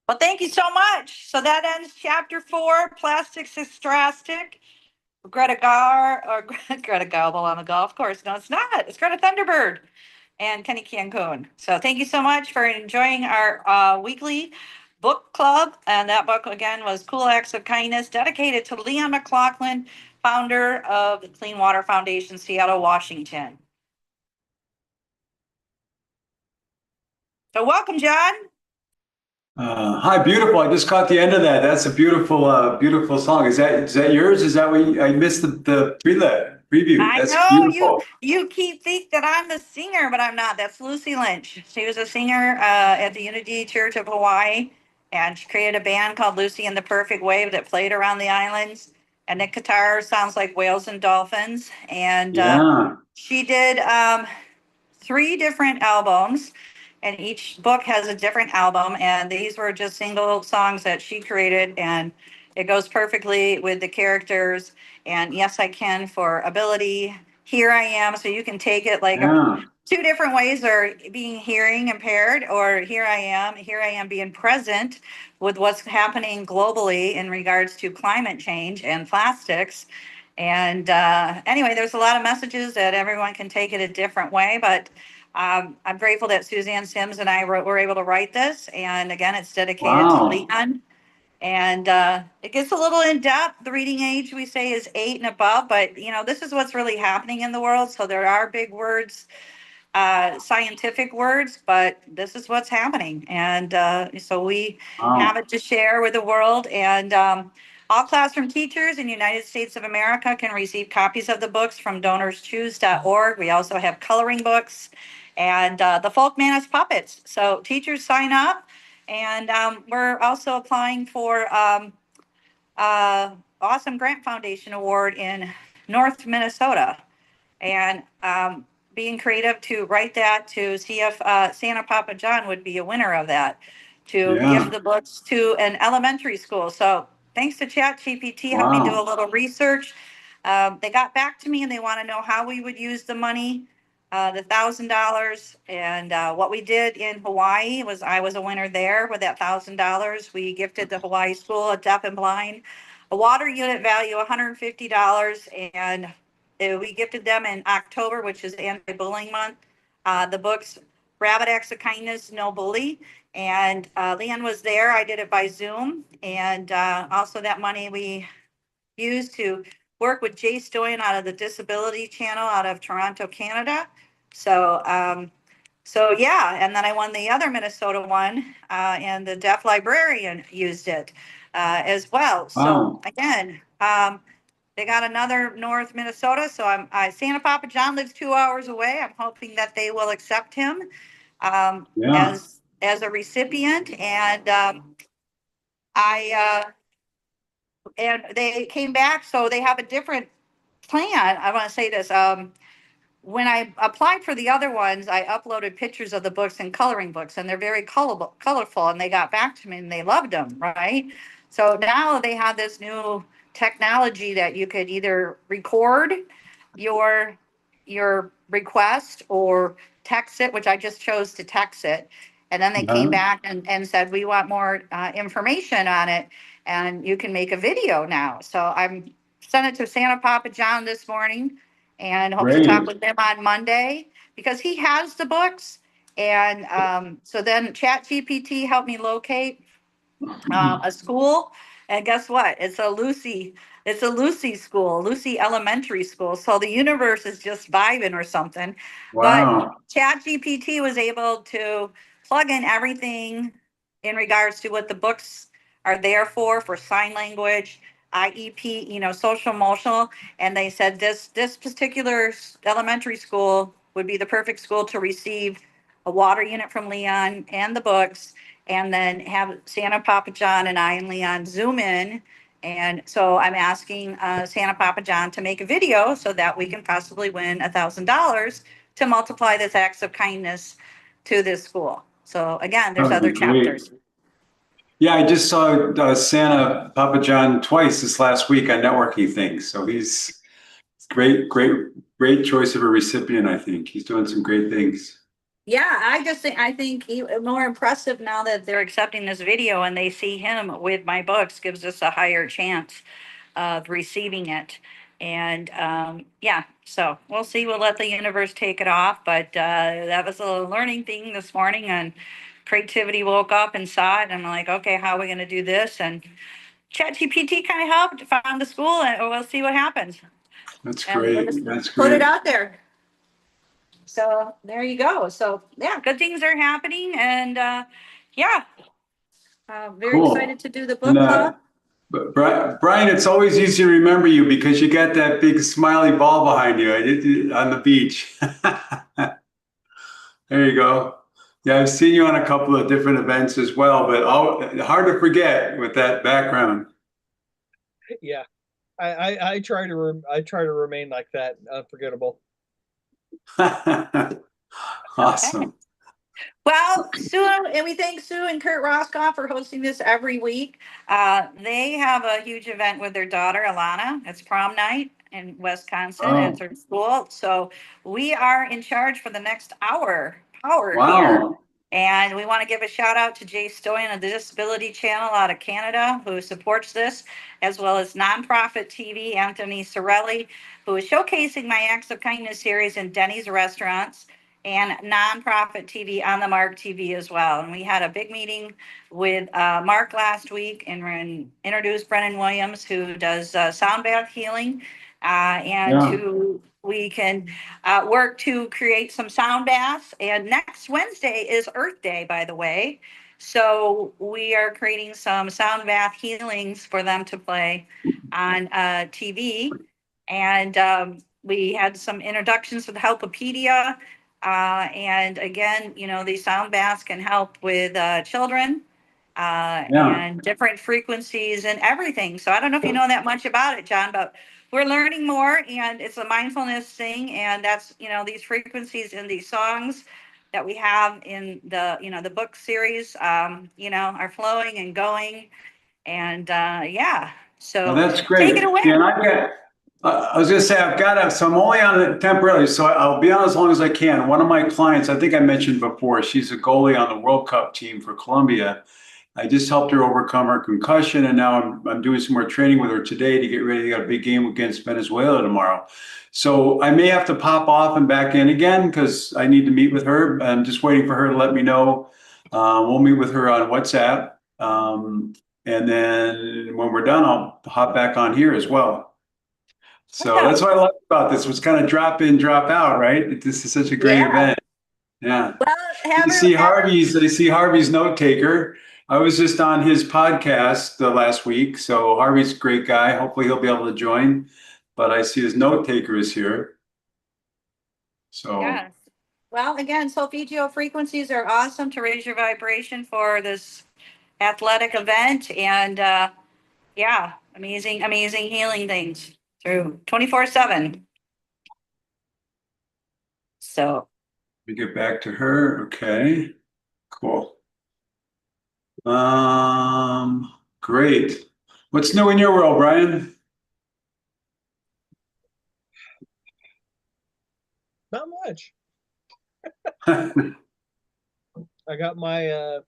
Well, thank you so much. So that ends chapter 4, Plastics is Drastic. Greta Gar, or Greta Garbo on the golf course. No, it's not. It's Greta Thunderbird and Kenny Cancun. So thank you so much for enjoying our weekly book club. And that book, again, was Cool Acts of Kindness, dedicated to Leon McLaughlin, founder of the Clean Water Foundation, Seattle, Washington. So welcome, John. Hi, beautiful. I just caught the end of that. That's a beautiful, beautiful song. Is that yours? Is that what I missed the preview? I That's know beautiful. you keep think that I'm the singer, but I'm not. That's Lucy Lynch. She was a singer at the Unity Church of Hawaii, and she created a band called Lucy and the Perfect Wave that played around the islands. And the guitar sounds like whales and dolphins. And Yeah. she did 3 different albums, and each book has a different album. And these were just single songs that she created, and it goes perfectly with the characters. And Yes I Can for ability, Here I Am, so you can take it like Yeah. 2 different ways, or being hearing impaired, or here I am being present with what's happening globally in regards to climate change and plastics. And anyway, there's a lot of messages that everyone can take it a different way, but I'm grateful that Suzanne Sims and I were able to write this. And again, it's dedicated to Wow. Leon. And it gets a little in depth. The reading age, we say, is 8 and above, but this is what's really happening in the world. So there are big words, scientific words, but this is what's happening. And so we have Wow. it to share with the world. And all classroom teachers in the United States of America can receive copies of the books from donorschoose.org. We also have coloring books and the Folkmanis puppets. So teachers sign up. And we're also applying for Awesome Grant Foundation Award in North Minnesota. And being creative to write that, to see if Santa Papa John would be a winner of that, to Yeah. gift the books to an elementary school. So thanks to ChatGPT, helped me do a Wow. little research. They got back to me and they want to know how we would use the money. the $1,000. And what we did in Hawaii was I was a winner there with that $1,000. We gifted the Hawaii School of Deaf and Blind a water unit value $150, and we gifted them in October, which is anti-bullying month. The books Rabbit Acts of Kindness, No Bully, and Leanne was there. I did it by Zoom, and also that money we used to work with Jay Stoyan out of the Disability Channel out of Toronto, Canada. So yeah, and then I won the other Minnesota one, and the deaf librarian used it as well. So Wow. again, they got another North Minnesota. So Santa Papa John lives 2 hours away. I'm hoping that they will accept him Yeah. as a recipient, and and they came back, so they have a different plan. I want to say this. When I applied for the other ones, I uploaded pictures of the books and coloring books, and they're very colorful, and they got back to me and they loved them, right? So now they have this new technology that you could either record your request or text it, which I just chose to text it. And then they came back and said, we want more information on it, and you can make a video now. So I'm sent it to Santa Papa John this morning, and hope to talk Great. with him on Monday because he has the books. And so then ChatGPT helped me locate a school, and guess what? It's a Lucy school, Lucy Elementary School. So the universe is just vibing or something. But Wow. ChatGPT was able to plug in everything in regards to what the books are there for sign language, IEP, social emotional. And they said this particular elementary school would be the perfect school to receive a water unit from Leon and the books, and then have Santa Papa John and I and Leon Zoom in. And so I'm asking Santa Papa John to make a video so that we can possibly win $1,000 to multiply this acts of kindness to this school. So again, there's That would other be great. chapters. Yeah, I just saw Santa Papa John twice this last week on networking things. So he's great choice of a recipient. I think he's doing some great things. Yeah, I think more impressive now that they're accepting this video and they see him with my books gives us a higher chance of receiving it. And yeah, so we'll see. We'll let the universe take it off. But that was a learning thing this morning, and creativity woke up and saw it. And I'm like, okay, how are we going to do this? And ChatGPT kind of helped, found the school, and we'll see what happens. That's And we'll great. just That's put it great. out there. So there you go. So yeah, good things are happening, and yeah, very Cool. excited to do the And book club. but Brian, it's always easy to remember you because you got that big smiley ball behind you on the beach. There you go. Yeah, I've seen you on a couple of different events as well, but hard to forget with that background. Yeah, I try to remain like that, unforgettable. Awesome. Well, Sue, and we thank Sue and Kurt Roscoff for hosting this every week. They have a huge event with their daughter, Alana. It's prom night in Wisconsin at their school. So we are in charge for the next hour here. Wow. And we want to give a shout out to Jay Stoyan of the Disability Channel out of Canada, who supports this, as well as Nonprofit TV, Anthony Sorelli, who is showcasing my Acts of Kindness series in Denny's restaurants, and Nonprofit TV on the Mark TV as well. And we had a big meeting with Mark last week and introduced Brennan Williams, who does sound bath healing, who we can work to create some sound baths. And next Wednesday is Earth Day, by the way. So we are creating some sound bath healings for them to play on TV. And we had some introductions with Helpopedia. And again, these sound baths can help with children and different frequencies and everything. So I don't know if you know that much about it, John, but we're learning more, and it's a mindfulness thing. And that's, these frequencies in these songs that we have in the, the book series, are flowing and going. And yeah, so Well, that's great. take it away. Yeah, I was gonna say, so I'm only on it temporarily, so I'll be on as long as I can. One of my clients, I think I mentioned before, she's a goalie on the World Cup team for Colombia. I just helped her overcome her concussion, and now I'm doing some more training with her today to get ready. They got a big game against Venezuela tomorrow. So I may have to pop off and back in again because I need to meet with her. I'm just waiting for her to let me know. We'll meet with her on WhatsApp. And then when we're done, I'll hop back on here as well. So that's what I like about this, was kind of drop in, drop out, right? This is such a great event. Yeah. Well, I see Harvey's note taker. I was just on his podcast last week. So Harvey's a great guy. Hopefully he'll be able to join, but I see his note taker is here. So yes. Well, again, solfeggio frequencies are awesome to raise your vibration for this athletic event. And yeah, amazing healing things through 24/7. So we get back to her. Okay, cool. Great. What's new in your world, Brian? Not much. I got my, I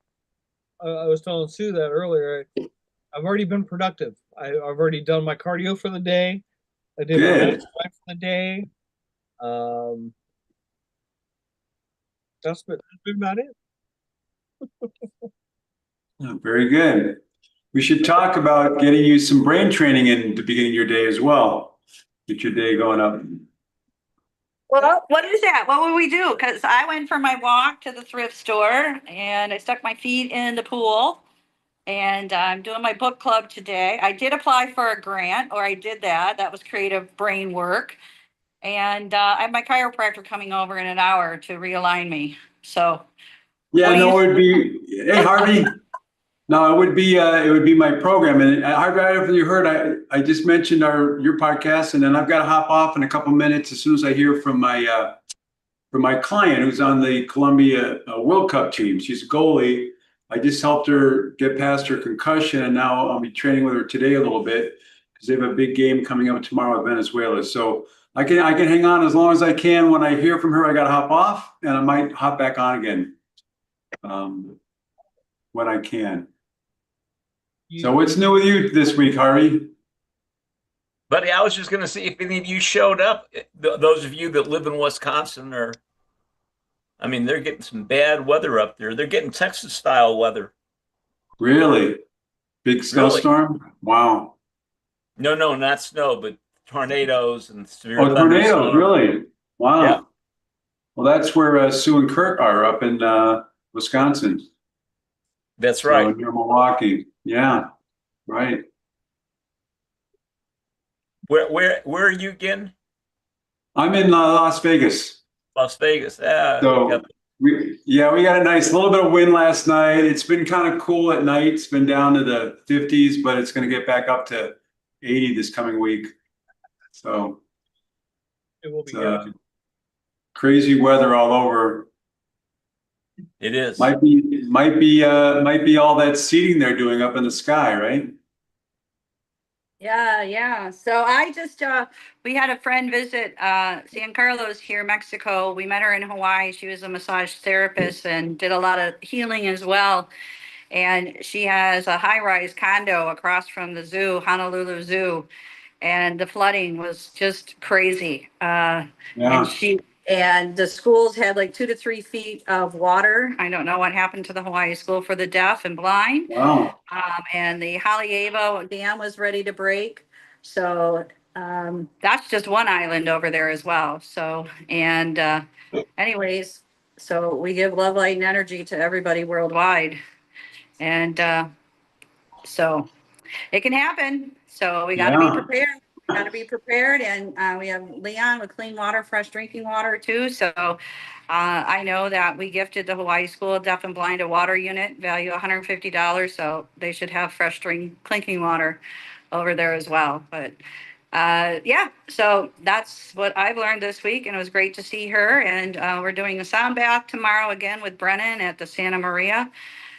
was telling Sue that earlier. I've already been productive. I've already done my cardio for the day. I did my exercise for the day. That's been about it. Very good. We should talk about getting you some brain training in the beginning of your day as well. Get your day going up. well, what is that? What would we do? Because I went for my walk to the thrift store and I stuck my feet in the pool. And I'm doing my book club today. I did apply for a grant, or I did that. That was creative brain work. And I have my chiropractor coming over in an hour to realign me. So yeah, what do no, you- it would be, hey, Harvey. No, it would be my program. And Harvey, you heard, I just mentioned your podcast, and then I've got to hop off in a couple minutes as soon as I hear from my client who's on the Colombia World Cup team. She's a goalie. I just helped her get past her concussion, and now I'll be training with her today a little bit because they have a big game coming up tomorrow with Venezuela. So I can hang on as long as I can. When I hear from her, I got to hop off, and I might hop back on again when I can. So what's new with you this week, Harvey? Buddy, I was just going to see if any of you showed up. Those of you that live in Wisconsin they're getting some bad weather up there. They're getting Texas-style weather. Really? Big snowstorm? Wow. No, not snow, but tornadoes and severe tornadoes, thunderstorms. really? Wow. Yeah. Well, that's where Sue and Kurt are, up in Wisconsin. That's right. Near Milwaukee. Yeah, right. Where are you again? I'm in Las Vegas. Las Vegas. So we got a little bit of wind last night. It's been kind of cool at night. It's been down to the 50s, but it's going to get back up to 80 this coming week. So It will be crazy weather all over. It is. Might be all that seeding they're doing up in the sky, right? Yeah. So I just, we had a friend visit San Carlos here, Mexico. We met her in Hawaii. She was a massage therapist and did a lot of healing as well. And she has a high-rise condo across from the zoo, Honolulu Zoo. And the flooding was just crazy. And the schools had like 2 to 3 feet of water. I don't know what happened to the Hawaii School for the Deaf and Blind. Wow. And the Haleiwa Dam was ready to break. So that's just one island over there as well. So, and anyways, so we give love, light, and energy to everybody worldwide. And so it can happen. So we got to be prepared. Got to be prepared. And we have Leon with clean water, fresh drinking water too. So I know that we gifted the Hawaii School of Deaf and Blind a water unit, value $150. So they should have fresh drinking water over there as well. But so that's what I've learned this week. And it was great to see her. And we're doing a sound bath tomorrow again with Brennan at the Santa Maria.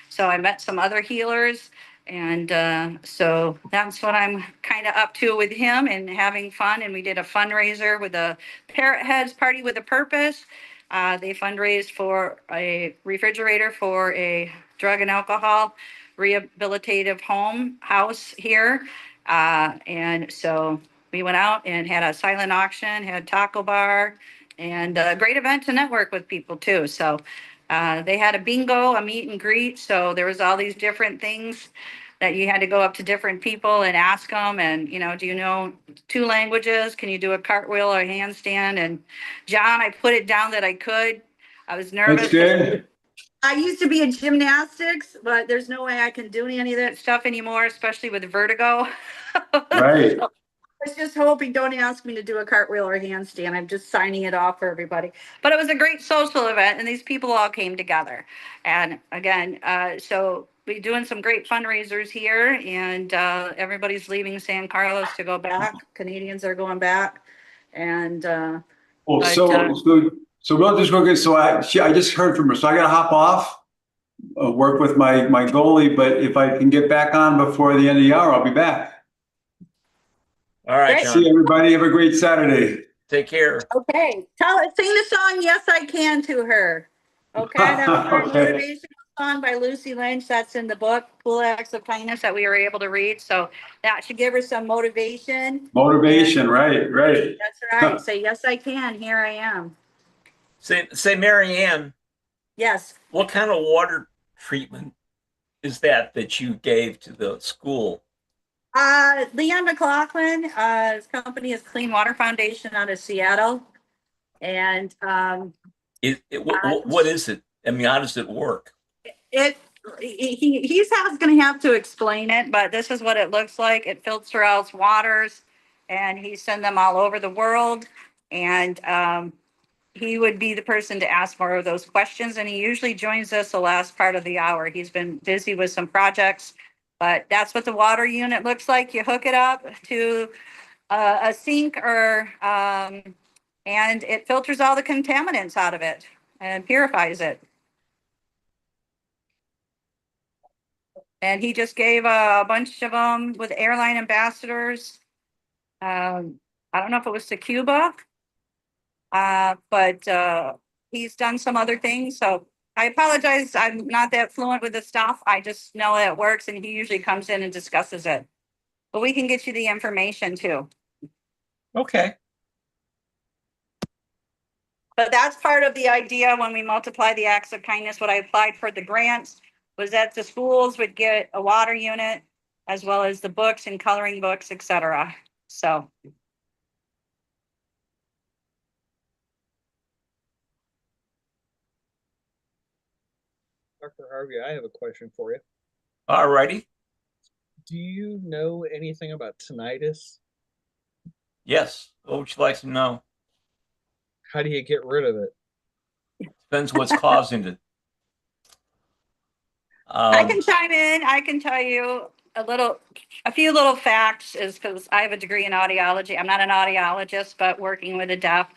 So I met some other healers. And so that's what I'm kind of up to with him and having fun. And we did a fundraiser with the Parrot Heads Party with a Purpose. They fundraised for a refrigerator for a drug and alcohol rehabilitative home house here. And so we went out and had a silent auction, had taco bar, and a great event to network with people too. So they had a bingo, a meet and greet. So there was all these different things that you had to go up to different people and ask them. And, you know, do you know 2 languages? Can you do a cartwheel or a handstand? And John, I put it down that I could. I was nervous. That's good. I used to be in gymnastics, but there's no way I can do any of that stuff anymore, especially with vertigo. Right. I was just hoping, don't ask me to do a cartwheel or a handstand. I'm just signing it off for everybody. But it was a great social event, and these people all came together. And again, so we're doing some great fundraisers here, and everybody's leaving San Carlos to go back. Canadians are going back, and Well, But, so we'll just go get, so I just heard from her, so I gotta hop off, work with my goalie, but if I can get back on before the end of the hour, I'll be back. All right, Great. John. See everybody. Have a great Saturday. Take care. okay, sing the song "Yes I Can" to her. Okay, that was our Okay. motivational song by Lucy Lynch. That's in the book "Cool Acts of Kindness" that we were able to read. So that should give her some motivation. Motivation, right. That's right. Say "Yes I Can." Here I am. Say, Mary Ann, Yes. what kind of water treatment is that you gave to the school? Leon McLaughlin, his company is Clean Water Foundation out of Seattle. And What is it? I mean, how does it work? he's going to have to explain it, but this is what it looks like. It filters out waters, and he sends them all over the world. And he would be the person to ask more of those questions. And he usually joins us the last part of the hour. He's been busy with some projects, but that's what the water unit looks like. You hook it up to a sink and it filters all the contaminants out of it and purifies it. And he just gave a bunch of them with airline ambassadors. I don't know if it was to Cuba, but he's done some other things. So I apologize. I'm not that fluent with the stuff. I just know that it works, and he usually comes in and discusses it. But we can get you the information too. Okay. But that's part of the idea when we multiply the acts of kindness. What I applied for the grants was that the schools would get a water unit as well as the books and coloring books, etc. So. Dr. Harvey, I have a question for you. All righty. Do you know anything about tinnitus? Yes. What would you like to know? How do you get rid of it? Depends what's causing it. I can chime in. I can tell you a few little facts, is because I have a degree in audiology. I'm not an audiologist, but working with the deaf.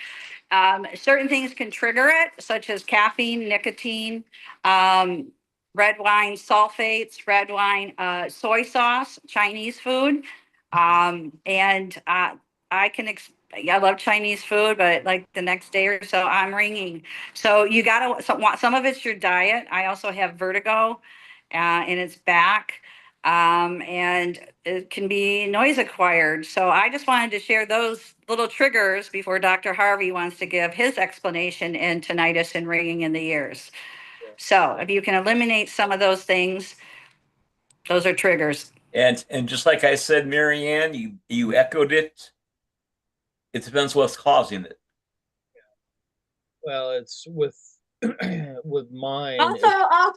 Certain things can trigger it, such as caffeine, nicotine, red wine sulfates, red wine, soy sauce, Chinese food. And I can I love Chinese food, but like the next day or so, I'm ringing. So you gotta, some of it's your diet. I also have vertigo, in its back, and it can be noise acquired. So I just wanted to share those little triggers before Dr. Harvey wants to give his explanation in tinnitus and ringing in the ears. So if you can eliminate some of those things, those are triggers. And just like I said, Mary Ann, you echoed it. It depends what's causing it. Well, it's with with mine. Also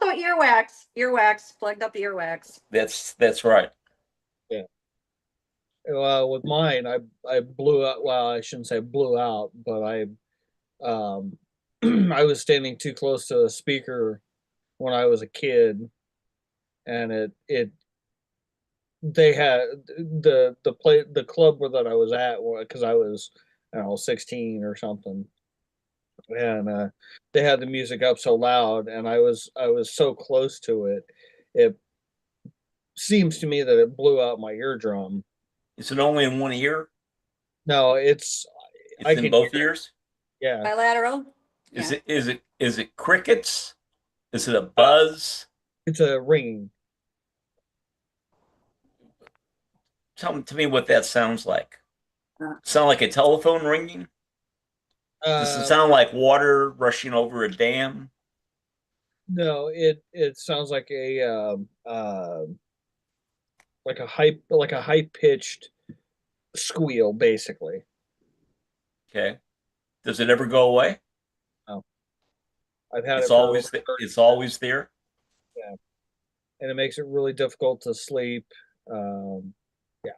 earwax, plugged up earwax. That's right. Yeah. Well, with mine, I blew out. Well, I shouldn't say blew out, but I I was standing too close to a speaker when I was a kid, and they had the club where that I was at, because I was, I don't know, 16 or something, and they had the music up so loud, and I was so close to it, seems to me that it blew out my eardrum. Is it only in one ear? No, it's It's I in can both hear it. ears? Yeah. Bilateral? Is Yeah. it crickets? Is it a buzz? It's a ringing. Tell to me what that sounds like. Uh, Sound like a telephone ringing? Does it Um, sound like water rushing over a dam? no, it sounds like a high pitched squeal, basically. Okay. Does it ever go away? No, I've had It's it for over always 30 it's years, always there. yeah, and it makes it really difficult to sleep. Um, yeah.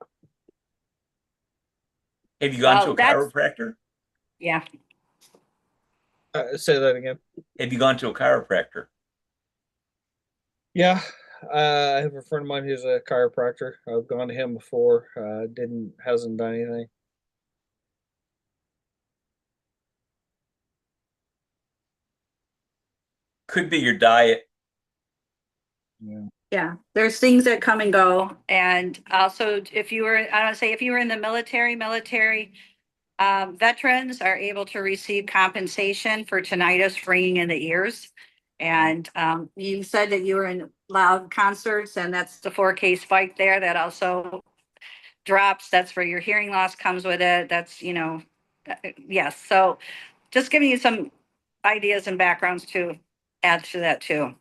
Have you gone to Well, a that's, chiropractor? yeah. Say that again. Have you gone to a chiropractor? Yeah, I have a friend of mine who's a chiropractor. I've gone to him before. Didn't hasn't done anything. Could be your diet. Yeah. Yeah, there's things that come and go. And also, if you were, I don't say, if you were in the military, veterans are able to receive compensation for tinnitus ringing in the ears. And you said that you were in loud concerts, and that's the 4K spike there that also drops. That's where your hearing loss comes with it. That's, yes. So just giving you some ideas and backgrounds to add to that too.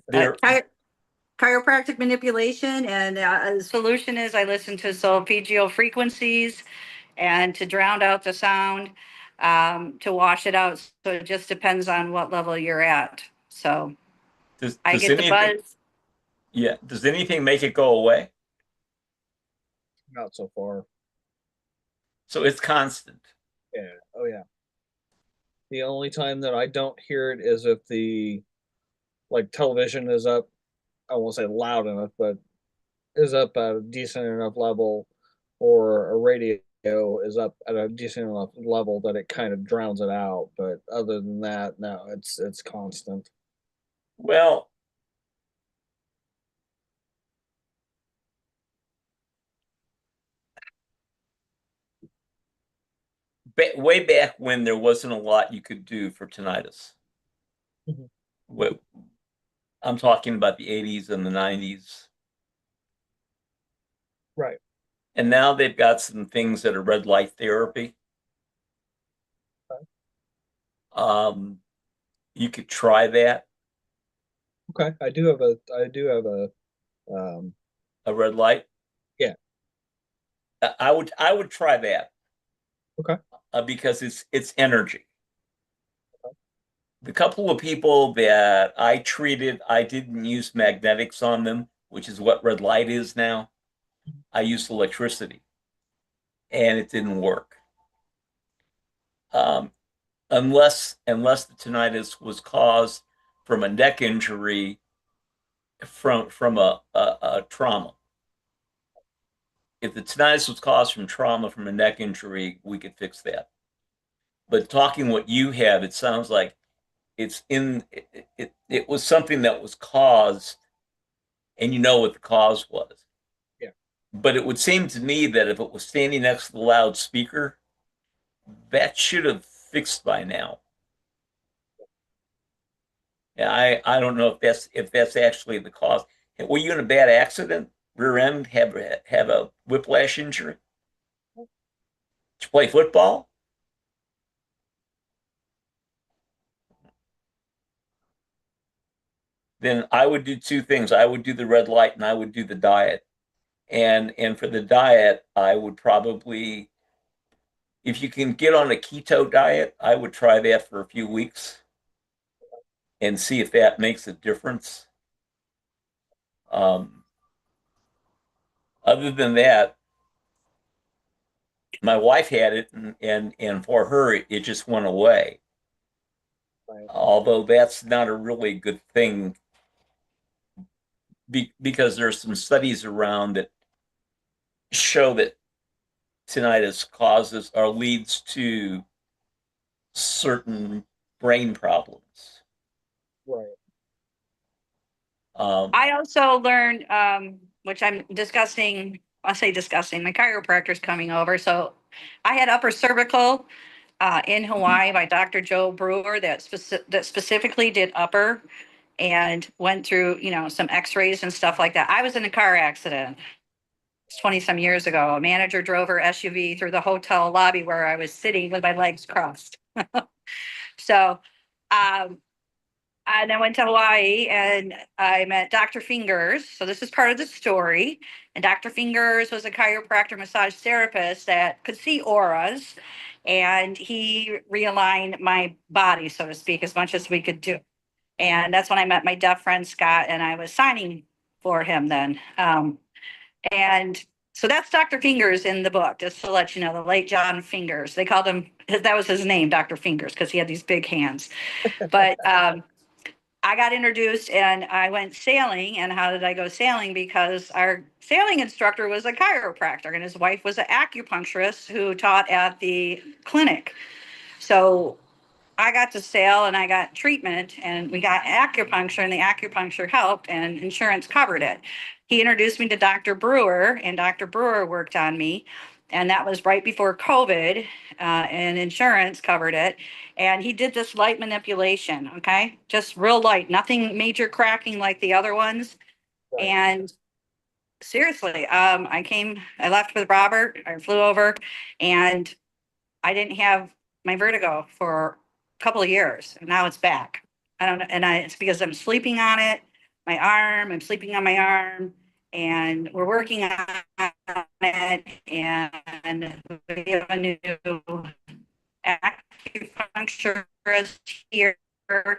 There, Chiropractic manipulation, and the solution is I listen to solfeggio frequencies and to drown out the sound, to wash it out. So it just depends on what level you're at. So I does get the anything, buzz. yeah, does anything make it go away? Not so far. So it's constant. Yeah. Oh yeah. The only time that I don't hear it is if the like television is up. I won't say loud enough, but is up at a decent enough level, or a radio is up at a decent enough level that it kind of drowns it out. But other than that, no, it's constant. Well, way back when there wasn't a lot you could do for tinnitus. Mhm. What I'm talking about the 80s and the 90s. Right. And now they've got some things that are red light therapy. Okay. You could try that, Okay. Um a red light. yeah. I would try that Okay. because it's energy. The couple of people that I treated, I didn't use magnetics on them, which is what red light is now. I used electricity, and it didn't work. Um, unless the tinnitus was caused from a neck injury from a trauma. If the tinnitus was caused from trauma from a neck injury, we could fix that. But talking what you have, it sounds like it was something that was caused, and you know what the cause was. Yeah. But it would seem to me that if it was standing next to the loudspeaker, that should have fixed by now. Yeah, I don't know if that's actually the cause. Were you in a bad accident? Rear end, have a whiplash injury? Did you play football? Then I would do two things. I would do the red light and I would do the diet. And for the diet, I would probably, if you can get on a keto diet, I would try that for a few weeks and see if that makes a difference. Um, other than that, my wife had it, and for her, it just went away. Right. Although that's not a really good thing, because there's some studies around that show that tinnitus causes or leads to certain brain problems. Right. I also learned, which I'm discussing, I'll say discussing, my chiropractor's coming over. So I had upper cervical in Hawaii by Dr. Joe Brewer that specifically did upper and went through, some x-rays and stuff like that. I was in a car accident 20 some years ago. A manager drove her SUV through the hotel lobby where I was sitting with my legs crossed. So, um, and I went to Hawaii and I met Dr. Fingers. So this is part of the story. And Dr. Fingers was a chiropractor massage therapist that could see auras. And he realigned my body, so to speak, as much as we could do. And that's when I met my deaf friend Scott, and I was signing for him then. And so that's Dr. Fingers in the book, just to let you know, the late John Fingers. They called him, that was his name, Dr. Fingers, because he had these big hands. But I got introduced and I went sailing. And how did I go sailing? Because our sailing instructor was a chiropractor and his wife was an acupuncturist who taught at the clinic. So I got to sail and I got treatment and we got acupuncture and the acupuncture helped and insurance covered it. He introduced me to Dr. Brewer and Dr. Brewer worked on me. And that was right before COVID, and insurance covered it. And he did this light manipulation, okay? Just real light, nothing major cracking like the other ones. Right. And seriously, I left with Robert, I flew over, and I didn't have my vertigo for a couple of years, and now it's back. I don't know, it's because I'm sleeping on it, I'm sleeping on my arm, and we're working on it, and we have a new acupuncturist here that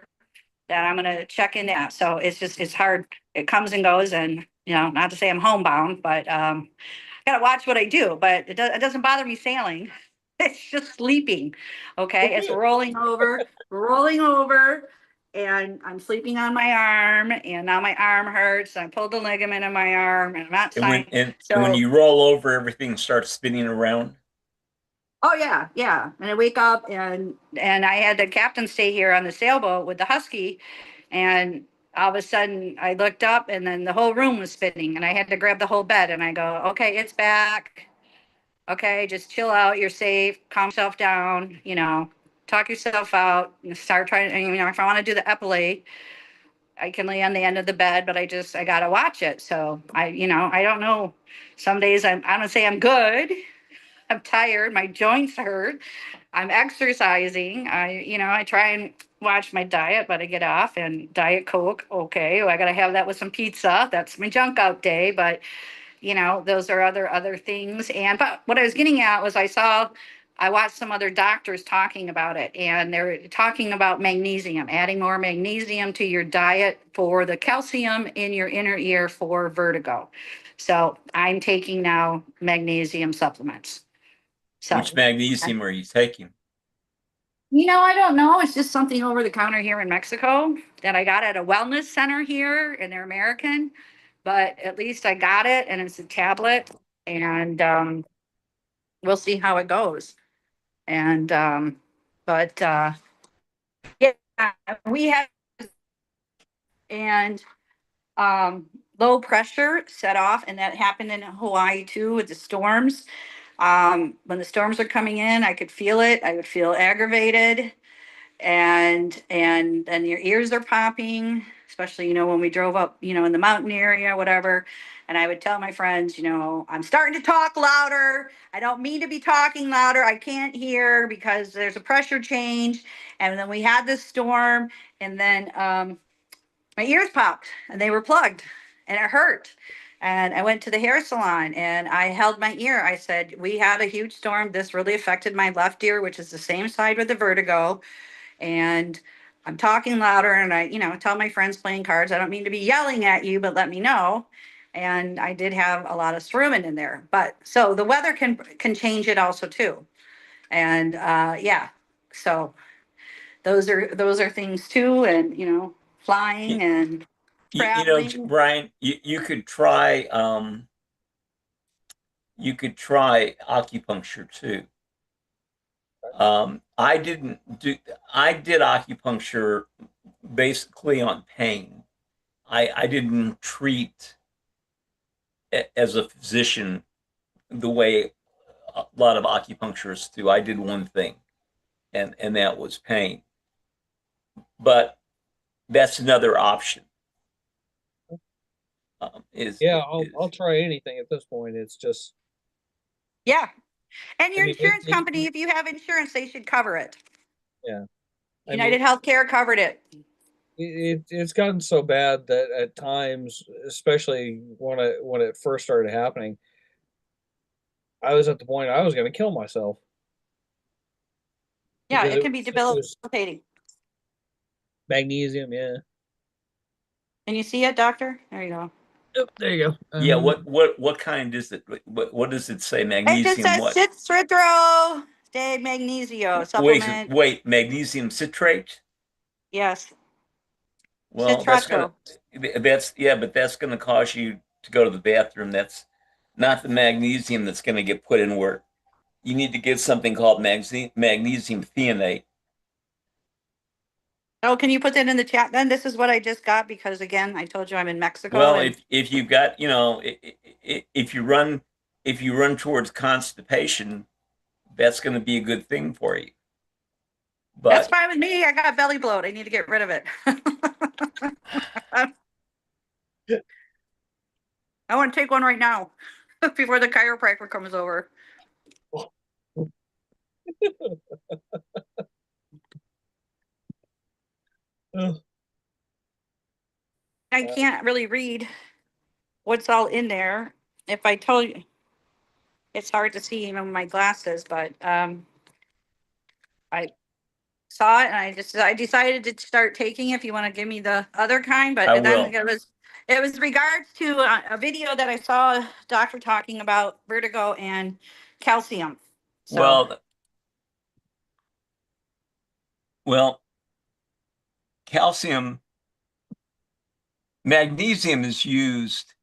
I'm gonna check in at. So it's hard. It comes and goes, and not to say I'm homebound, but gotta watch what I do. But it doesn't bother me sailing. It's just sleeping. Okay, it's rolling over, and I'm sleeping on my arm, and now my arm hurts. I pulled the ligament in my arm, and I'm not signing. And when you roll over, everything starts spinning around. Oh yeah. And I wake up and I had the captain stay here on the sailboat with the husky, and all of a sudden I looked up and then the whole room was spinning and I had to grab the whole bed and I go, okay, it's back. Okay, just chill out. You're safe. Calm yourself down. Talk yourself out. And start trying. If I want to do the epilate, I can lay on the end of the bed, but I gotta watch it. So I don't know. Some days I don't say I'm good. I'm tired. My joints hurt. I'm exercising. I try and watch my diet, but I get off and Diet Coke. Okay, I gotta have that with some pizza. That's my junk out day, but those are other things. But what I was getting at was I watched some other doctors talking about it, and they're talking about magnesium, adding more magnesium to your diet for the calcium in your inner ear for vertigo. So I'm taking now magnesium supplements. So Which magnesium are you taking? I don't know. It's just something over the counter here in Mexico that I got at a wellness center here, and they're American. But at least I got it, and it's a tablet, and we'll see how it goes. And yeah, we have and low pressure set off, and that happened in Hawaii too with the storms. When the storms are coming in, I could feel it. I would feel aggravated, and then your ears are popping, especially when we drove up in the mountain area, whatever. And I would tell my friends, I'm starting to talk louder. I don't mean to be talking louder. I can't hear because there's a pressure change. And then we had this storm, and then my ears popped and they were plugged and it hurt. And I went to the hair salon and I held my ear. I said, we had a huge storm. This really affected my left ear, which is the same side with the vertigo. And I'm talking louder, and I tell my friends playing cards, I don't mean to be yelling at you, but let me know. And I did have a lot of cerumen in there. But so the weather can change it also too. And yeah, so those are things too. And flying and traveling. Brian, you could try acupuncture too. I did acupuncture basically on pain. I didn't treat as a physician the way a lot of acupuncturists do. I did one thing, and that was pain. But that's another option. Yeah, I'll try anything at this point. It's just, Yeah. And your mean, insurance company, if you have insurance, they should cover it. yeah. United Healthcare covered it. It's gotten so bad that at times, especially when it first started happening, I was at the point I was going to kill myself. Yeah, Because it can be it was debilitating. magnesium, yeah. Can you see it, doctor? There you go. Oh, there you go. Yeah, what kind is it? What does it say? It just Magnesium says what? Citro de Magnesio supplement. Wait, magnesium citrate? Yes. Well, that's Citratto. but that's gonna cause you to go to the bathroom. That's not the magnesium that's gonna get put in where you need to get something called magnesium threonate. Oh, can you put that in the chat then? This is what I just got because again, I told you I'm in Mexico. Well, and if you've got, if you run towards constipation, that's going to be a good thing for you. that's But fine with me. I got belly bloat. I need to get rid of it. I want to take one right now before the chiropractor comes over. Ugh. I can't really read what's all in there. If I told you, it's hard to see even with my glasses, but I saw it and I decided to start taking it. If you want to give me the other kind, but I then will. it was regards to a video that I saw a doctor talking about vertigo and calcium. So Well, calcium, magnesium is used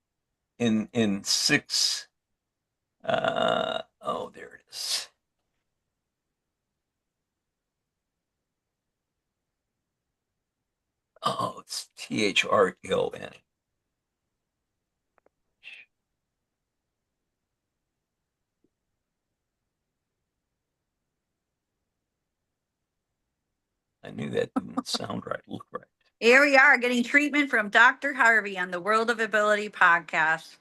in six. Oh, there it is. Oh, it's THREON. I knew that didn't sound right, look right. here we are getting treatment from Dr. Harvey on the World of Ability podcast.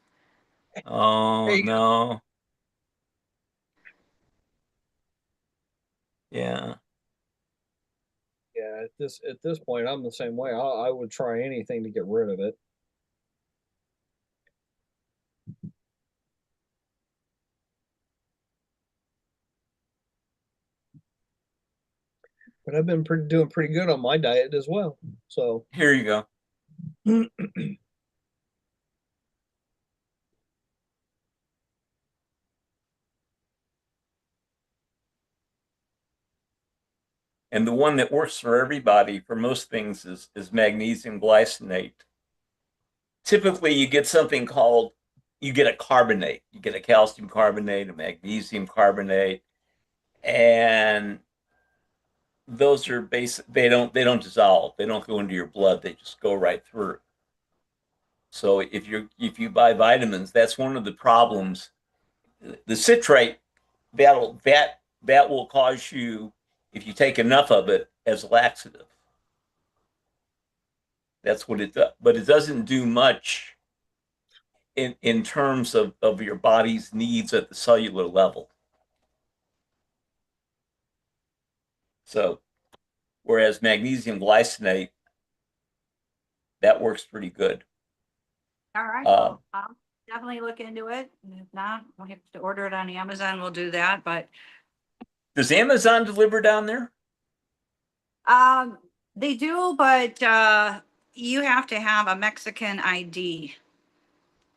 Oh no. Yeah. Yeah, at this point, I'm the same way. I would try anything to get rid of it. But I've been doing pretty good on my diet as well. So Here you go. And the one that works for everybody for most things is magnesium glycinate. Typically, you get something called, you get a carbonate. You get a calcium carbonate, a magnesium carbonate, and those are basic. They don't dissolve. They don't go into your blood. They just go right through. So if you buy vitamins, that's one of the problems. The citrate that will cause you, if you take enough of it, as laxative. That's what it does, but it doesn't do much in terms of your body's needs at the cellular level. So, whereas magnesium glycinate, that works pretty good. All right. I'll definitely look into it. And if not, we'll have to order it on Amazon. We'll do that. But Does Amazon deliver down there? they do, but you have to have a Mexican ID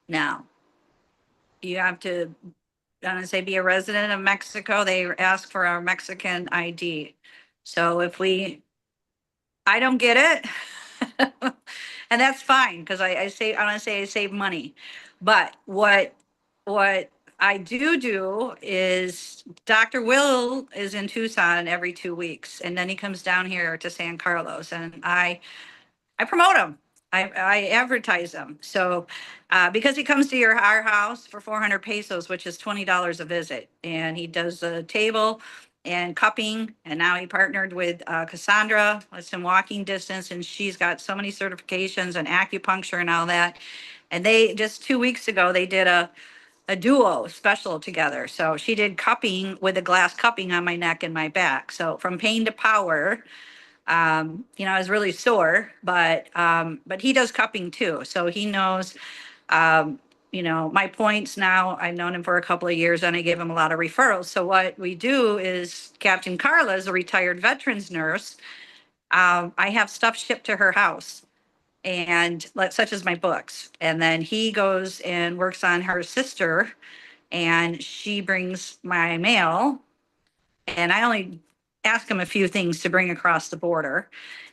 now. You have to, I don't say be a resident of Mexico. They ask for a Mexican ID. So I don't get it. And that's fine because I want to say I save money. But what I do is Dr. Will is in Tucson every 2 weeks, and then he comes down here to San Carlos, and I promote him. I advertise them. So, because he comes to our house for 400 pesos, which is $20 a visit, and he does the table and cupping, and now he partnered with Cassandra, it's in walking distance, and she's got so many certifications and acupuncture and all that. And they, just 2 weeks ago, they did a duo special together. So she did cupping with a glass cupping on my neck and my back. So from pain to power, I was really sore, but he does cupping too. So he knows, my points now. I've known him for a couple of years and I give him a lot of referrals. So what we do is Captain Carla is a retired veterans nurse. I have stuff shipped to her house and such as my books. And then he goes and works on her sister and she brings my mail and I only ask him a few things to bring across the border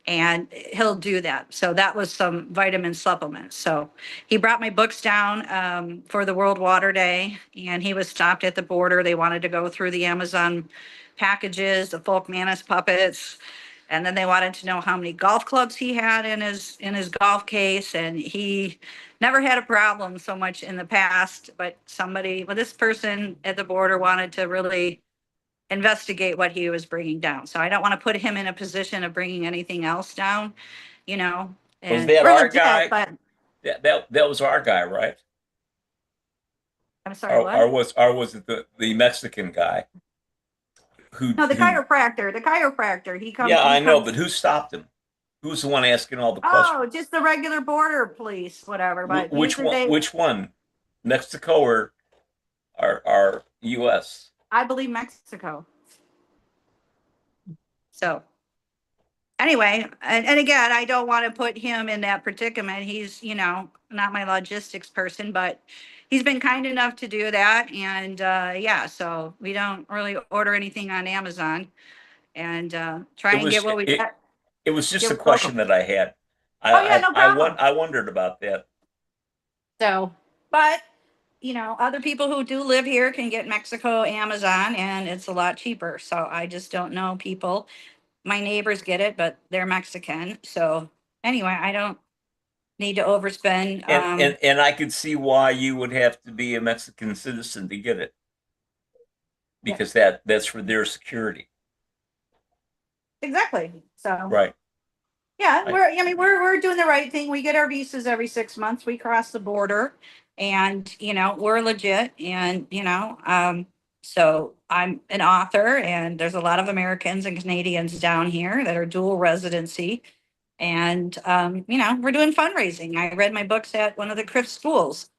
and he'll do that. So that was some vitamin supplements. So he brought my books down for the World Water Day and he was stopped at the border. They wanted to go through the Amazon packages, the Folk Manus puppets. And then they wanted to know how many golf clubs he had in his golf case. And he never had a problem so much in the past, but this person at the border wanted to really investigate what he was bringing down. So I don't want to put him in a position of bringing anything else down, Was and that we're our legit, guy? but That was our guy, right? I'm sorry, Or what? was it the Mexican guy? No, the chiropractor, he comes. Yeah, he I know, comes- but who stopped him? Who's the one asking all the questions? Oh, just the regular border police, whatever, but Which one? Which one? Mexico or our U.S.? I believe Mexico. So anyway, and again, I don't want to put him in that predicament. He's, not my logistics person, but he's been kind enough to do that. And yeah, so we don't really order anything on Amazon and try and get what we get. It was just Get a question local. that I had. Oh, yeah, no problem. I wondered about that. So, but other people who do live here can get Mexico Amazon and it's a lot cheaper. So I just don't know people. My neighbors get it, but they're Mexican. So anyway, I don't need to overspend. And I could see why you would have to be a Mexican citizen to get it, because that's for their security. Exactly. So Right. yeah, we're doing the right thing. We get our visas every 6 months. We cross the border, and we're legit. And so I'm an author, and there's a lot of Americans and Canadians down here that are dual residency. And we're doing fundraising. I read my books at one of the CRIF schools,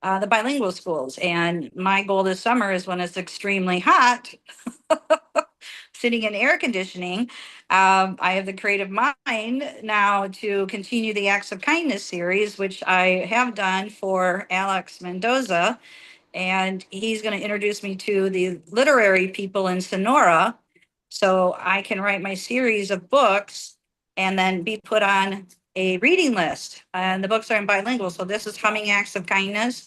the bilingual schools, and my goal this summer is when it's extremely hot. Sitting in air conditioning, I have the creative mind now to continue the Acts of Kindness series, which I have done for Alex Mendoza. And he's going to introduce me to the literary people in Sonora so I can write my series of books and then be put on a reading list. And the books are in bilingual. So this is Humming Acts of Kindness,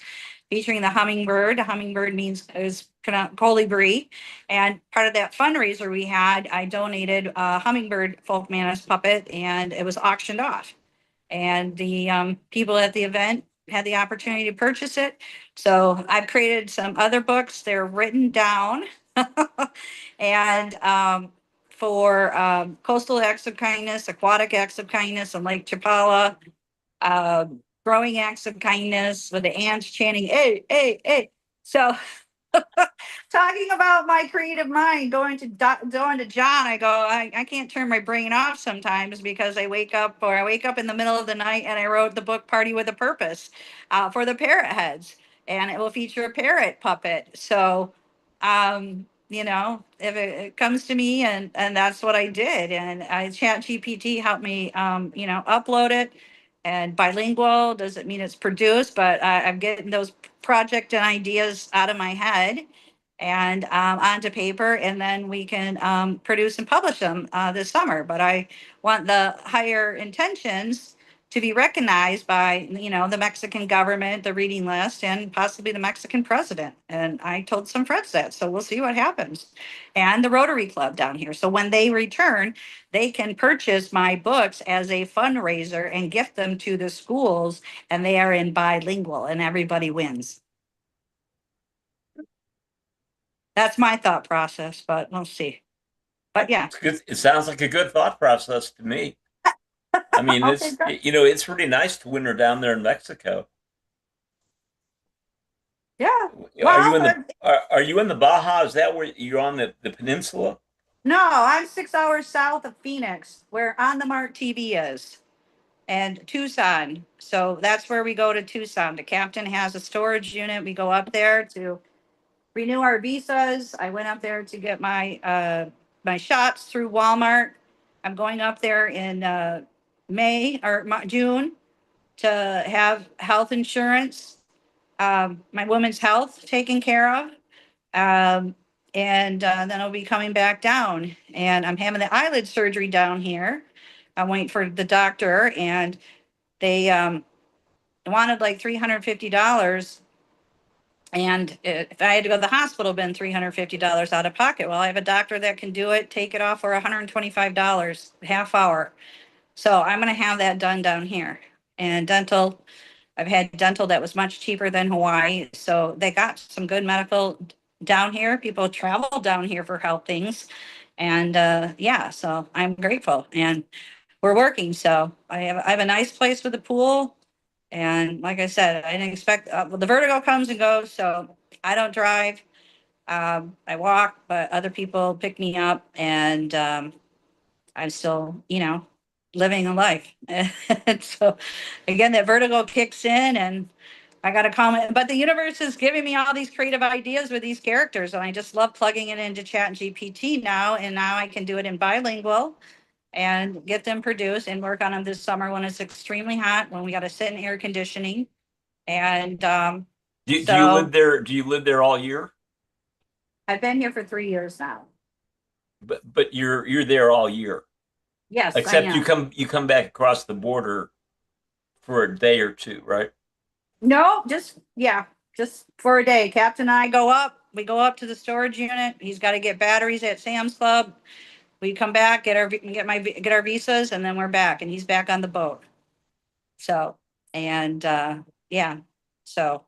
featuring the hummingbird. The hummingbird is colibri. And part of that fundraiser we had, I donated a hummingbird folk manus puppet and it was auctioned off. And the people at the event had the opportunity to purchase it. So I've created some other books. They're written down. And for coastal acts of kindness, aquatic acts of kindness on Lake Chapala, growing acts of kindness with the ants chanting, hey, hey, hey. So talking about my creative mind, going to John, I go, I can't turn my brain off sometimes because I wake up in the middle of the night and I wrote the book Party with a Purpose for the parrot heads. And it will feature a parrot puppet. So, if it comes to me and that's what I did. And Chat GPT helped me, upload it. And bilingual doesn't mean it's produced, but I'm getting those project and ideas out of my head and onto paper, and then we can produce and publish them this summer. But I want the higher intentions to be recognized by, the Mexican government, the reading list, and possibly the Mexican president. And I told some friends that, so we'll see what happens. And the Rotary Club down here. So when they return, they can purchase my books as a fundraiser and gift them to the schools, and they are in bilingual, and everybody wins. That's my thought process, but we'll see. But yeah. It's good. It sounds like a good thought process to me. I mean, Okay, good. it's really nice to winter down there in Mexico. Yeah. Are you in the Baja? Is that where you're on the peninsula? No, I'm 6 hours south of Phoenix, where On the Mark TV is, and Tucson. So that's where we go to Tucson. The captain has a storage unit. We go up there to renew our visas. I went up there to get my shots through Walmart. I'm going up there in June to have health insurance, my women's health taken care of. And then I'll be coming back down, and I'm having the eyelid surgery down here. I'm waiting for the doctor, and they wanted like $350. And if I had to go to the hospital, been $350 out of pocket. Well, I have a doctor that can do it, take it off for $125, half hour. So I'm going to have that done down here. And dental, I've had dental that was much cheaper than Hawaii. So they got some good medical down here. People travel down here for health things. And yeah, so I'm grateful. And we're working. So I have a nice place with a pool. And like I said, I didn't expect, the vertigo comes and goes, so I don't drive. I walk, but other people pick me up, and I'm still, living a life. And so again, that vertigo kicks in, and I got to comment, but the universe is giving me all these creative ideas with these characters, and I just love plugging it into Chat GPT now, and now I can do it in bilingual and get them produced and work on them this summer when it's extremely hot, when we got to sit in air conditioning. And Do you So- live there? Do you live there all year? I've been here for 3 years now. But you're there all year, Yes, I except am. you come back across the border for a day or two, right? No, just for a day. Captain and I go up. We go up to the storage unit. He's got to get batteries at Sam's Club. We come back, get our visas, and then we're back. And he's back on the boat. So, and yeah, so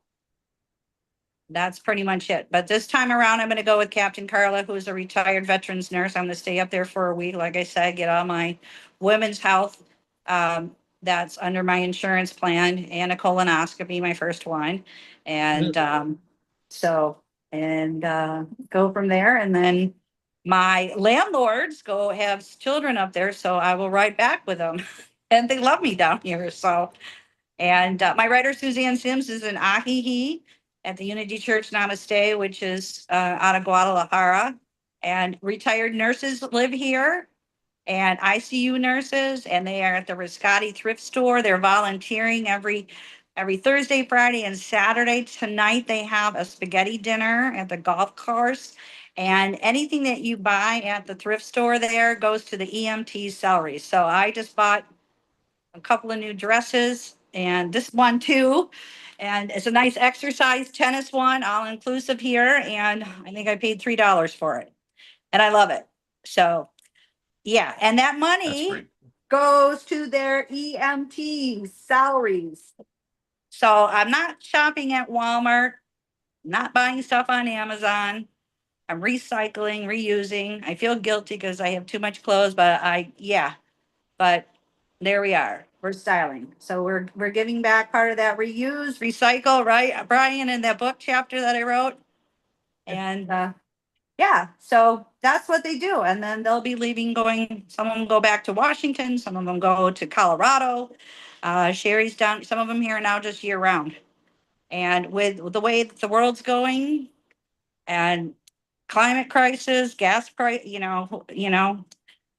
that's pretty much it. But this time around, I'm going to go with Captain Carla, who is a retired veterans nurse. I'm going to stay up there for a week. Like I said, get all my women's health. That's under my insurance plan, and a colonoscopy, my first one. And go from there. And then my landlords go have children up there, so I will ride back with them. And they love me down here. So, and my writer, Suzanne Sims, is in Ahihi at the Unity Church Namaste, which is out of Guadalajara. And retired nurses live here, and ICU nurses, and they are at the Riscati thrift store. They're volunteering every Thursday, Friday, and Saturday. Tonight they have a spaghetti dinner at the golf course. And anything that you buy at the thrift store there goes to the EMT salary. So I just bought a couple of new dresses, and this one too. And it's a nice exercise tennis one, all inclusive here. And I think I paid $3 for it. And I love it. So yeah. And that That's money great. goes to their EMT salaries. So I'm not shopping at Walmart, not buying stuff on Amazon. I'm recycling, reusing. I feel guilty because I have too much clothes, but but there we are. We're styling. So we're giving back part of that reuse, recycle, right, Brian, in that book chapter that I wrote. And yeah, so that's what they do. And then they'll be leaving, some of them go back to Washington, some of them go to Colorado. Sherry's down, some of them here now just year round. And with the way that the world's going, and climate crisis, gas price,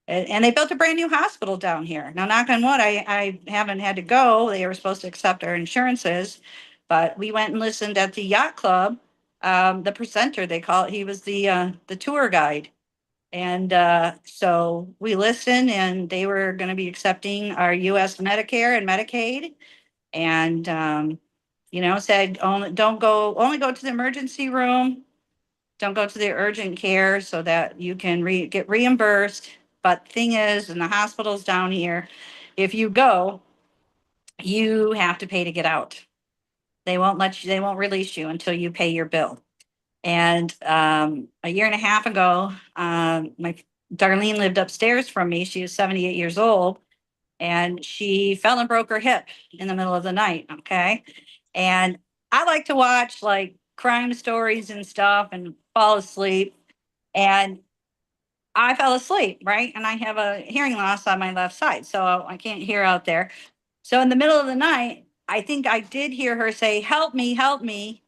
and they built a brand new hospital down here. Now, knock on wood, I haven't had to go. They were supposed to accept our insurances, but we went and listened at the yacht club. The presenter, they call it, he was the tour guide. And so we listened, and they were going to be accepting our US Medicare and Medicaid. And, said, only go to the emergency room. Don't go to the urgent care so that you can get reimbursed. But thing is, in the hospitals down here, if you go, you have to pay to get out. They won't release you until you pay your bill. And a year and a half ago, my Darlene lived upstairs from me. She was 78 years old, and she fell and broke her hip in the middle of the night. Okay. And I like to watch like crime stories and stuff and fall asleep. And I fell asleep, right? And I have a hearing loss on my left side, so I can't hear out there. So in the middle of the night, I think I did hear her say, "Help me, help me."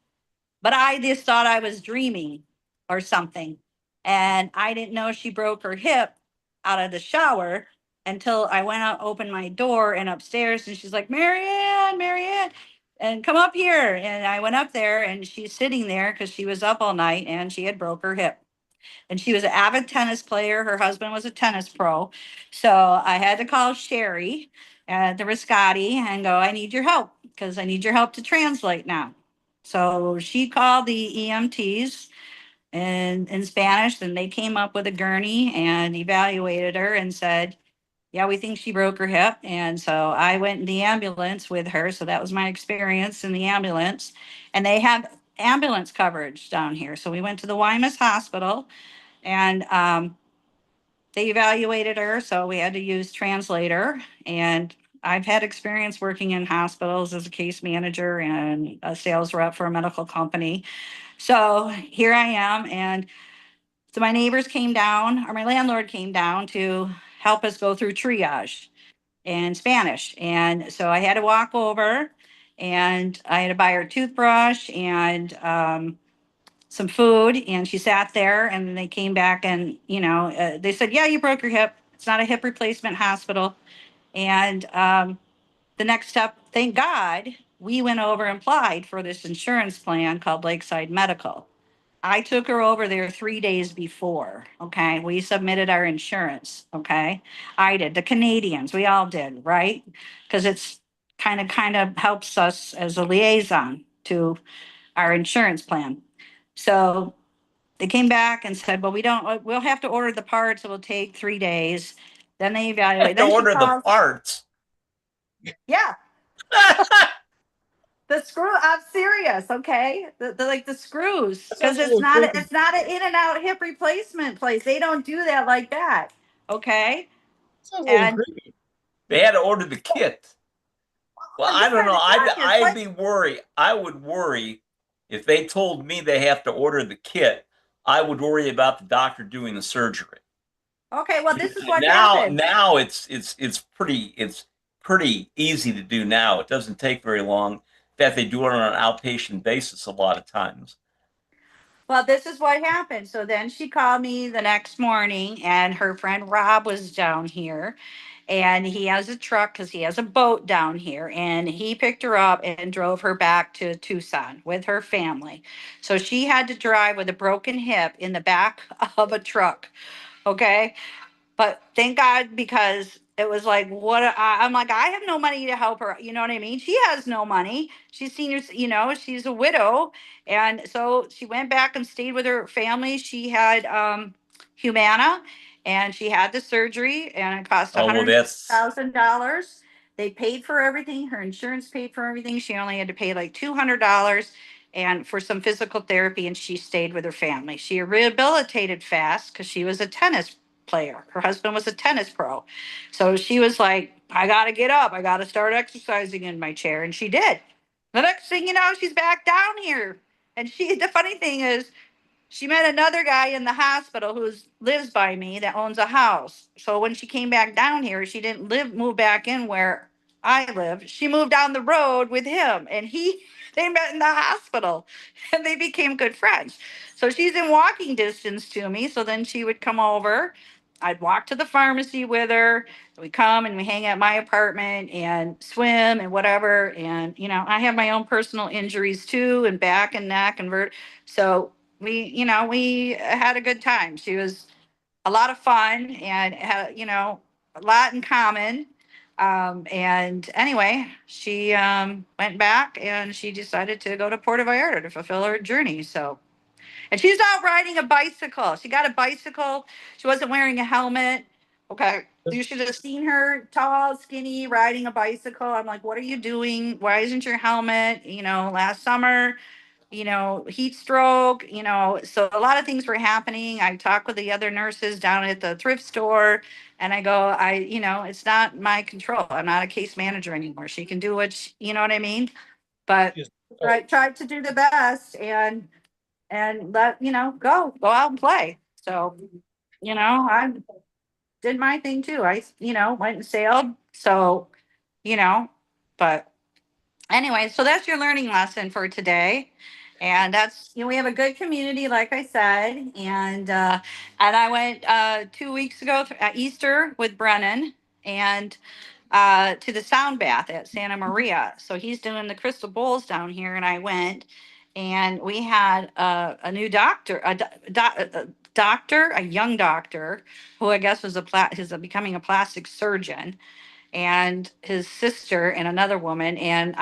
But I just thought I was dreaming or something. And I didn't know she broke her hip out of the shower until I went out, opened my door and upstairs, and she's like, Marianne, Marianne, and come up here. And I went up there, and she's sitting there because she was up all night and she had broke her hip. And she was an avid tennis player. Her husband was a tennis pro. So I had to call Sherry at the Riscotti and go, I need your help because I need your help to translate now. So she called the EMTs in Spanish, and they came up with a gurney and evaluated her and said, yeah, we think she broke her hip. And so I went in the ambulance with her. So that was my experience in the ambulance. And they have ambulance coverage down here. So we went to the Wymus Hospital, and they evaluated her. So we had to use translator. And I've had experience working in hospitals as a case manager and a sales rep for a medical company. So here I am. And so my neighbors came down, or my landlord came down to help us go through triage in Spanish. And so I had to walk over, and I had to buy her toothbrush and some food. And she sat there, and then they came back, and, they said, yeah, you broke your hip. It's not a hip replacement hospital. And the next step, thank God, we went over and applied for this insurance plan called Lakeside Medical. I took her over there 3 days before. Okay. We submitted our insurance. Okay. I did. The Canadians, we all did, right? Because it's kind of helps us as a liaison to our insurance plan. So they came back and said, well, we'll have to order the parts. It will take 3 days. Then they Have evaluate. to Then she order the calls- parts. Yeah. The screw, I'm serious, okay? The screws, because That's absolutely it's not an in and out hip replacement place. They don't do that like that, okay? Sounds a little And creepy. They had to order the kit. Well, I don't know. I'd be worried. I would worry if they told me they have to order the kit. I would worry about the doctor doing the surgery. Okay, well, this is what now happened. now it's pretty easy to do now. It doesn't take very long. That they do it on an outpatient basis a lot of times. Well, this is what happened. So then she called me the next morning, and her friend Rob was down here, and he has a truck because he has a boat down here, and he picked her up and drove her back to Tucson with her family. So she had to drive with a broken hip in the back of a truck. Okay. But thank God, because it was like, I'm like, I have no money to help her. You know what I mean? She has no money. She's seniors, she's a widow. And so she went back and stayed with her family. She had Humana, and she had the surgery, and it cost Oh, well, that's $100,000. They paid for everything. Her insurance paid for everything. She only had to pay like $200 and for some physical therapy, and she stayed with her family. She rehabilitated fast because she was a tennis player. Her husband was a tennis pro. So she was like, I got to get up. I got to start exercising in my chair. And she did. The next thing you know, she's back down here. And the funny thing is, she met another guy in the hospital who lives by me that owns a house. So when she came back down here, she didn't move back in where I live. She moved down the road with him, and they met in the hospital, and they became good friends. So she's in walking distance to me. So then she would come over. I'd walk to the pharmacy with her. We come and we hang at my apartment and swim and whatever. And, I have my own personal injuries too, and back and neck and so we had a good time. She was a lot of fun and had, you know, a lot in common. And anyway, she went back and she decided to go to Puerto Vallarta to fulfill her journey. So, and she's out riding a bicycle. She got a bicycle. She wasn't wearing a helmet. Okay. You should have seen her tall, skinny, riding a bicycle. I'm like, what are you doing? Why isn't your helmet? You know, last summer, you know, heat stroke, you know, so a lot of things were happening. I talked with the other nurses down at the thrift store and I go, you know, it's not my control. I'm not a case manager anymore. She can do what, you know what I mean? But Just- I tried to do the best and let, you know, go out and play. So, you know, I did my thing too. I, you know, went and sailed. So, you know, but anyway, so that's your learning lesson for today. And that's, you know, we have a good community, like I said. And I went 2 weeks ago at Easter with Brennan and to the sound bath at Santa Maria. So he's doing the crystal bowls down here, and I went, and we had a new doctor, a doctor, a young doctor, who I guess was is becoming a plastic surgeon, and his sister and another woman, and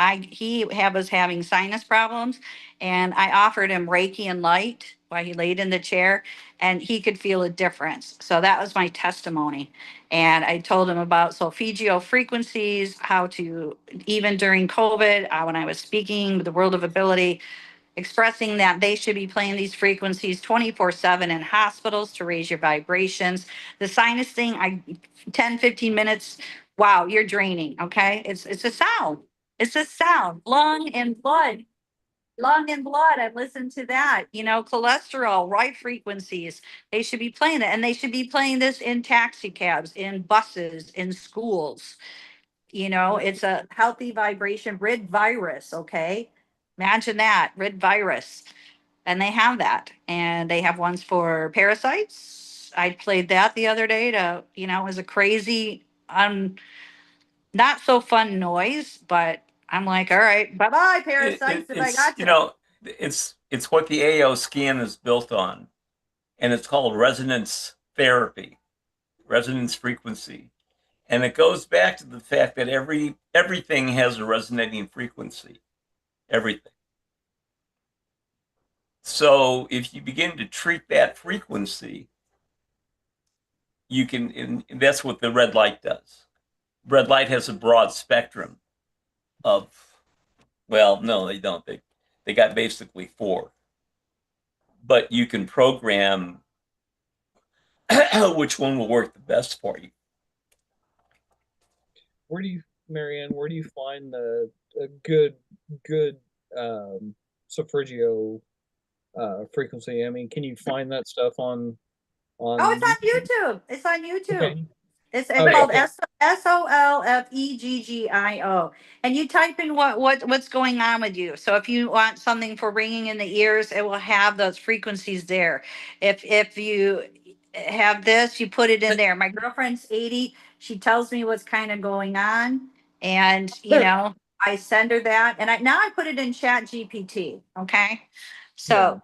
was having sinus problems, and I offered him Reiki and light while he laid in the chair, and he could feel a difference. So that was my testimony. And I told him about solfeggio frequencies, how to, even during COVID, when I was speaking with the World of Ability, expressing that they should be playing these frequencies 24/7 in hospitals to raise your vibrations. The sinus thing, 10, 15 minutes, wow, you're draining. Okay. It's a sound. It's a sound. Lung and blood. Lung and blood. I listened to that. You know, cholesterol, right frequencies. They should be playing it. And they should be playing this in taxi cabs, in buses, in schools. You know, it's a healthy vibration, rid virus. Okay. Imagine that, rid virus. And they have that. And they have ones for parasites. I played that the other day to, you know, it was a crazy, not so fun noise, but I'm like, all right, bye bye, parasites, if I got You to. know, it's what the AO scan is built on, and it's called resonance therapy, resonance frequency. And it goes back to the fact that everything has a resonating frequency, everything. So if you begin to treat that frequency, you can, and that's what the red light does. Red light has a broad spectrum of, well, no, they don't. They got basically 4. But you can program which one will work the best for you. Marianne, where do you find a good Solfeggio frequency? I mean, can you find that stuff on Oh, it's on YouTube. It's on YouTube. Okay. It's Okay, called okay. SOLFEGGIO, and you type in what's going on with you. So if you want something for ringing in the ears, it will have those frequencies there. If you have this, you put it in there. My girlfriend's 80. She tells me what's kind of going on, and you know, I send her that, and I put it in Chat GPT. Okay, so.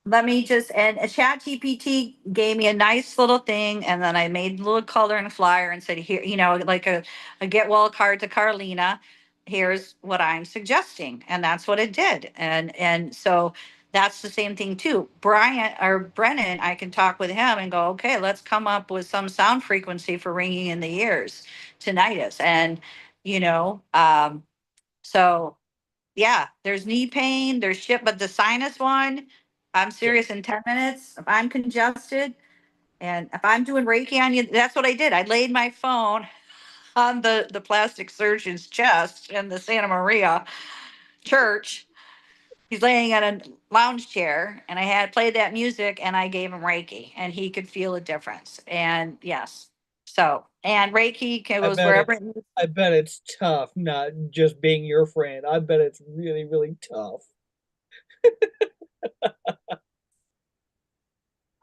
Let me just, and a Chat GPT gave me a nice little thing, and then I made a little color and flyer and said, here, you know, like a get well card to Carlina. Here's what I'm suggesting. And that's what it did. And so that's the same thing too. Brian or Brennan, I can talk with him and go, okay, let's come up with some sound frequency for ringing in the ears, tinnitus. And, you know, so yeah, there's knee pain, there's shit, but the sinus one, I'm serious, in 10 minutes, if I'm congested and if I'm doing Reiki on you, that's what I did. I laid my phone on the plastic surgeon's chest in the Santa Maria church. He's laying on a lounge chair, and I had played that music, and I gave him Reiki, and he could feel a difference. And yes, so, and Reiki goes wherever it needs. I bet it's tough not just being your friend. I bet it's really, really tough.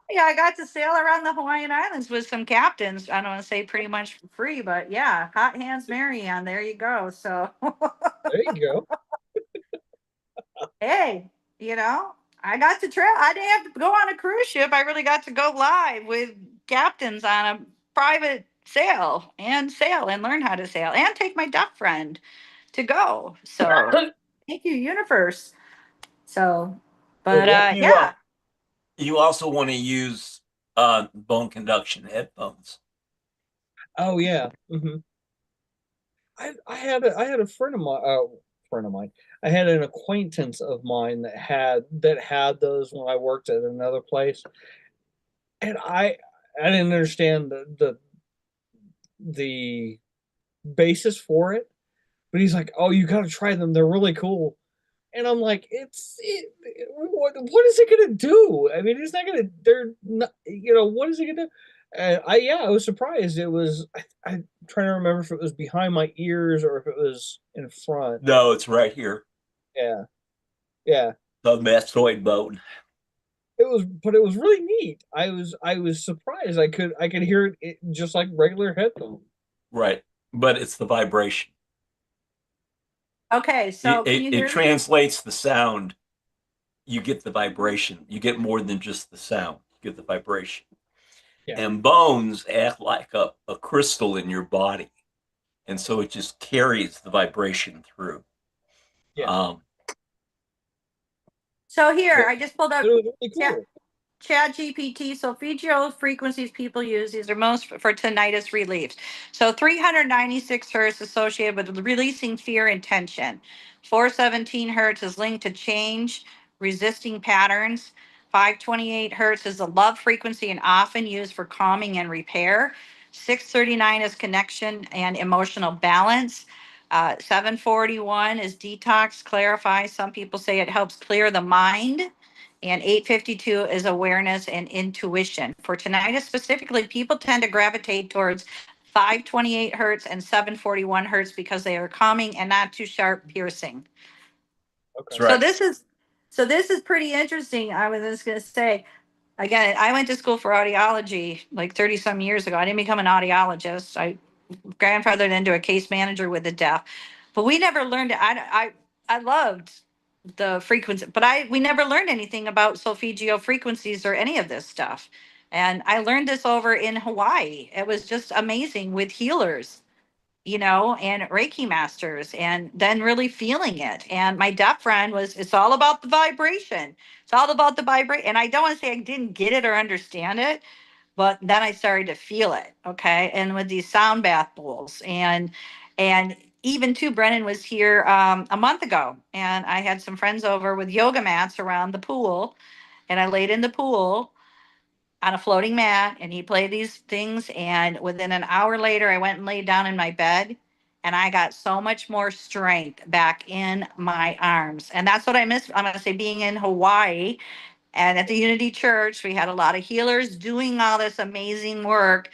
Yeah, I got to sail around the Hawaiian Islands with some captains. I don't want to say pretty much for free, but yeah, hot hands Marianne. There you go. So There you go. hey, you know, I got to travel. I didn't have to go on a cruise ship. I really got to go live with captains on a private sail and learn how to sail and take my deaf friend to go. So thank you, universe. So, but yeah. You also want to use bone conduction headphones. Oh yeah. I had a friend of mine. I had an acquaintance of mine that had those when I worked at another place, and I didn't understand the basis for it, but he's like, "Oh, you gotta try them. They're really cool." And I'm like, what is it gonna do? I mean, it's not gonna. They're not. What is it gonna do? I was surprised. I'm trying to remember if it was behind my ears or if it was in front. No, it's right here. Yeah, yeah. The mastoid bone. But it was really neat. I was surprised. I could hear it just like regular headphones. Right. But it's the vibration. Okay, so can you hear It me? translates the sound. You get the vibration. You get more than just the sound. You get the vibration. Yeah. And bones act like a crystal in your body. And so it just carries the vibration through. Yeah. So here, I just pulled up It was really cool. Chat GPT. Solfeggio frequencies people use. These are most for tinnitus relief. So 396 hertz associated with releasing fear and tension. 417 hertz is linked to change, resisting patterns. 528 hertz is a love frequency and often used for calming and repair. 639 is connection and emotional balance. 741 is detox, clarify. Some people say it helps clear the mind. And 852 is awareness and intuition. For tinnitus specifically, people tend to gravitate towards 528 hertz and 741 hertz because they are calming and not too sharp piercing. Okay. Right. So this is pretty interesting. I was just going to say, again, I went to school for audiology like 30 some years ago. I didn't become an audiologist. I grandfathered into a case manager with the deaf, but we never learned it. I loved the frequency, but we never learned anything about solfeggio frequencies or any of this stuff. And I learned this over in Hawaii. It was just amazing with healers, and Reiki masters, and then really feeling it. And my deaf friend it's all about the vibration. It's all about the vibration. And I don't want to say I didn't get it or understand it, but then I started to feel it. Okay. And with these sound bath bowls and even too, Brennan was here a month ago, and I had some friends over with yoga mats around the pool, and I laid in the pool on a floating mat, and he played these things, and within an hour later I went and laid down in my bed, and I got so much more strength back in my arms. And that's what I miss. I'm going to say, being in Hawaii and at the Unity Church, we had a lot of healers doing all this amazing work.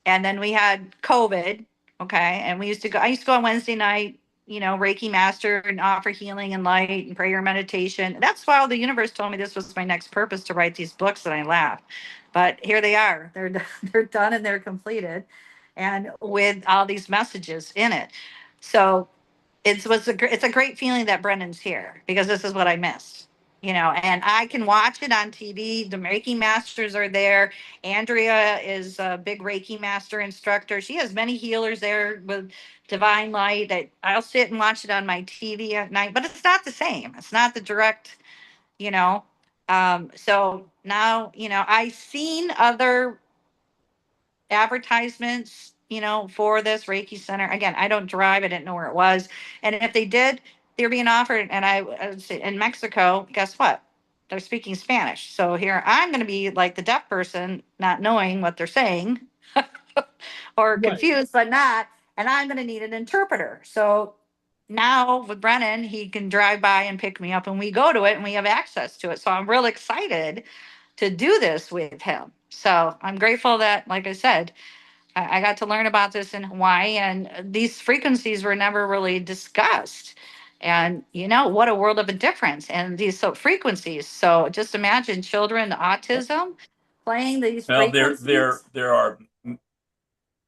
And then we had COVID. Okay. And I used to go on Wednesday night, Reiki master and offer healing and light and prayer meditation. That's why the universe told me this was my next purpose, to write these books. And I laugh, but here they are. They're done and they're completed, and with all these messages in it. So it's a great feeling that Brendan's here, because this is what I missed. And I can watch it on TV. The Reiki masters are there. Andrea is a big Reiki master instructor. She has many healers there with divine light that I'll sit and watch it on my TV at night, but it's not the same. It's not the direct, you know. So now, I've seen other advertisements, for this Reiki center. Again, I don't drive. I didn't know where it was. And if they did, they're being offered. And I was in Mexico, guess what? They're speaking Spanish. So here I'm going to be like the deaf person, not knowing what they're saying or Right. confused, but not. And I'm going to need an interpreter. So now with Brennan, he can drive by and pick me up, and we go to it and we have access to it. So I'm real excited to do this with him. So I'm grateful that, like I said, I got to learn about this in Hawaii, and these frequencies were never really discussed. And what a world of a difference. And these frequencies. So just imagine children, autism, playing these Now frequencies.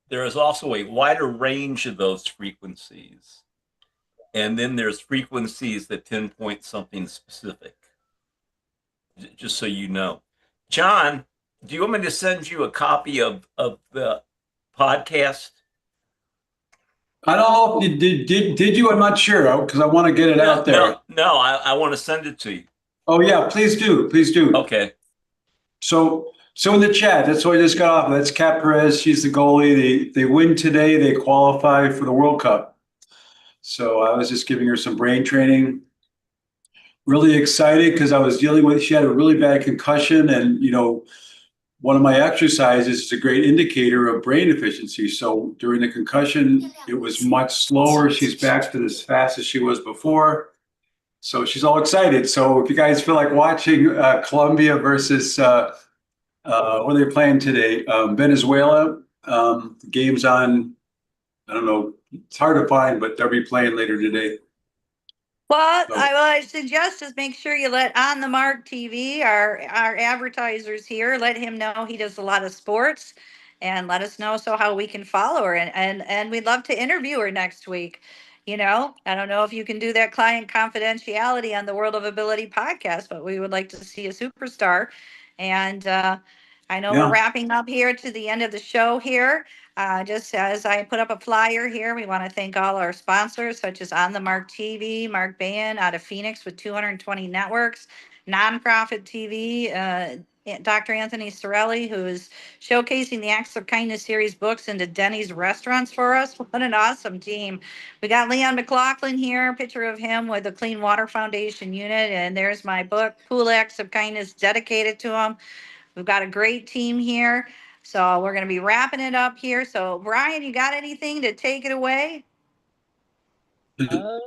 there is also a wider range of those frequencies. And then there's frequencies that pinpoint something specific. Just so you know. John, Do you want me to send you a copy of the podcast? I don't know if you did you? I'm not sure because I want to get it out there. No, I want to send it to you. Oh yeah, please do. Please do. Okay. So in the chat, that's what I just got off. That's Kat Perez. She's the goalie. They win today. They qualify for the World Cup. So I was just giving her some brain training. Really excited because I was dealing with, she had a really bad concussion, and one of my exercises is a great indicator of brain efficiency. So during the concussion, it was much slower. She's back to as fast as she was before. So she's all excited. So if you guys feel like watching Colombia versus what are they playing today? Venezuela. The game's on, I don't know, it's hard to find, but they'll be playing later today. Well, So- what I suggest is make sure you let On the Mark TV, our advertisers here, let him know he does a lot of sports, and let us know how we can follow her, and we'd love to interview her next week. I don't know if you can do that client confidentiality on the World of Ability podcast, but we would like to see a superstar. And I know Yeah. we're wrapping up here to the end of the show here. Just as I put up a flyer here, we want to thank all our sponsors, such as On the Mark TV, Mark Bayan out of Phoenix with 220 networks, Nonprofit TV, Dr. Anthony Sorelli, who is showcasing the Acts of Kindness series books into Denny's restaurants for us. What an awesome team. We got Leon McLaughlin here, a picture of him with the Clean Water Foundation unit. And there's my book, Pool Acts of Kindness, dedicated to him. We've got a great team here. So we're going to be wrapping it up here. So Brian, you got anything to take it away? Not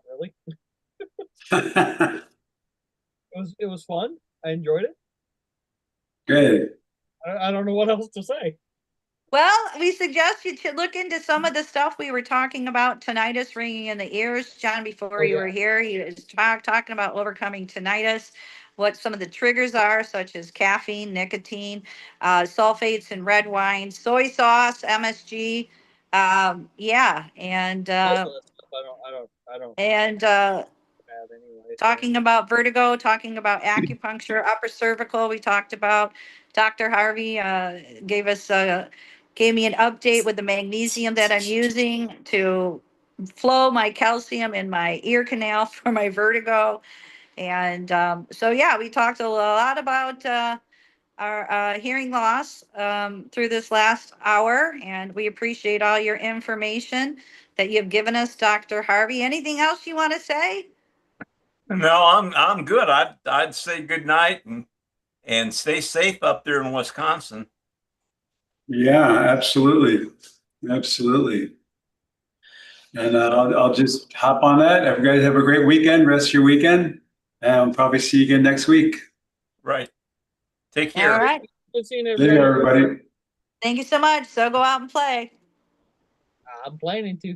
really. It was fun. I enjoyed it. Good. I don't know what else to say. Well, we suggest you to look into some of the stuff we were talking about, tinnitus ringing in the ears. John, before you were here, he was talking about overcoming tinnitus, what some of the triggers are, such as caffeine, nicotine, sulfates in red wine, soy sauce, MSG. Yeah. And, Most of that stuff I don't have anyway. talking about vertigo, talking about acupuncture, upper cervical, we talked about. Dr. Harvey gave me an update with the magnesium that I'm using to flow my calcium in my ear canal for my vertigo. And so, yeah, we talked a lot about our hearing loss through this last hour, and we appreciate all your information that you've given us, Dr. Harvey. Anything else you want to say? No, I'm good. I'd say good night and stay safe up there in Wisconsin. Yeah, absolutely. Absolutely. And I'll just hop on that. You guys have a great weekend, rest of your weekend. And I'll probably see you again next week. Right. Take care. All right. Good seeing Later, everybody. Thank you so much. So go out and play. I'm planning to.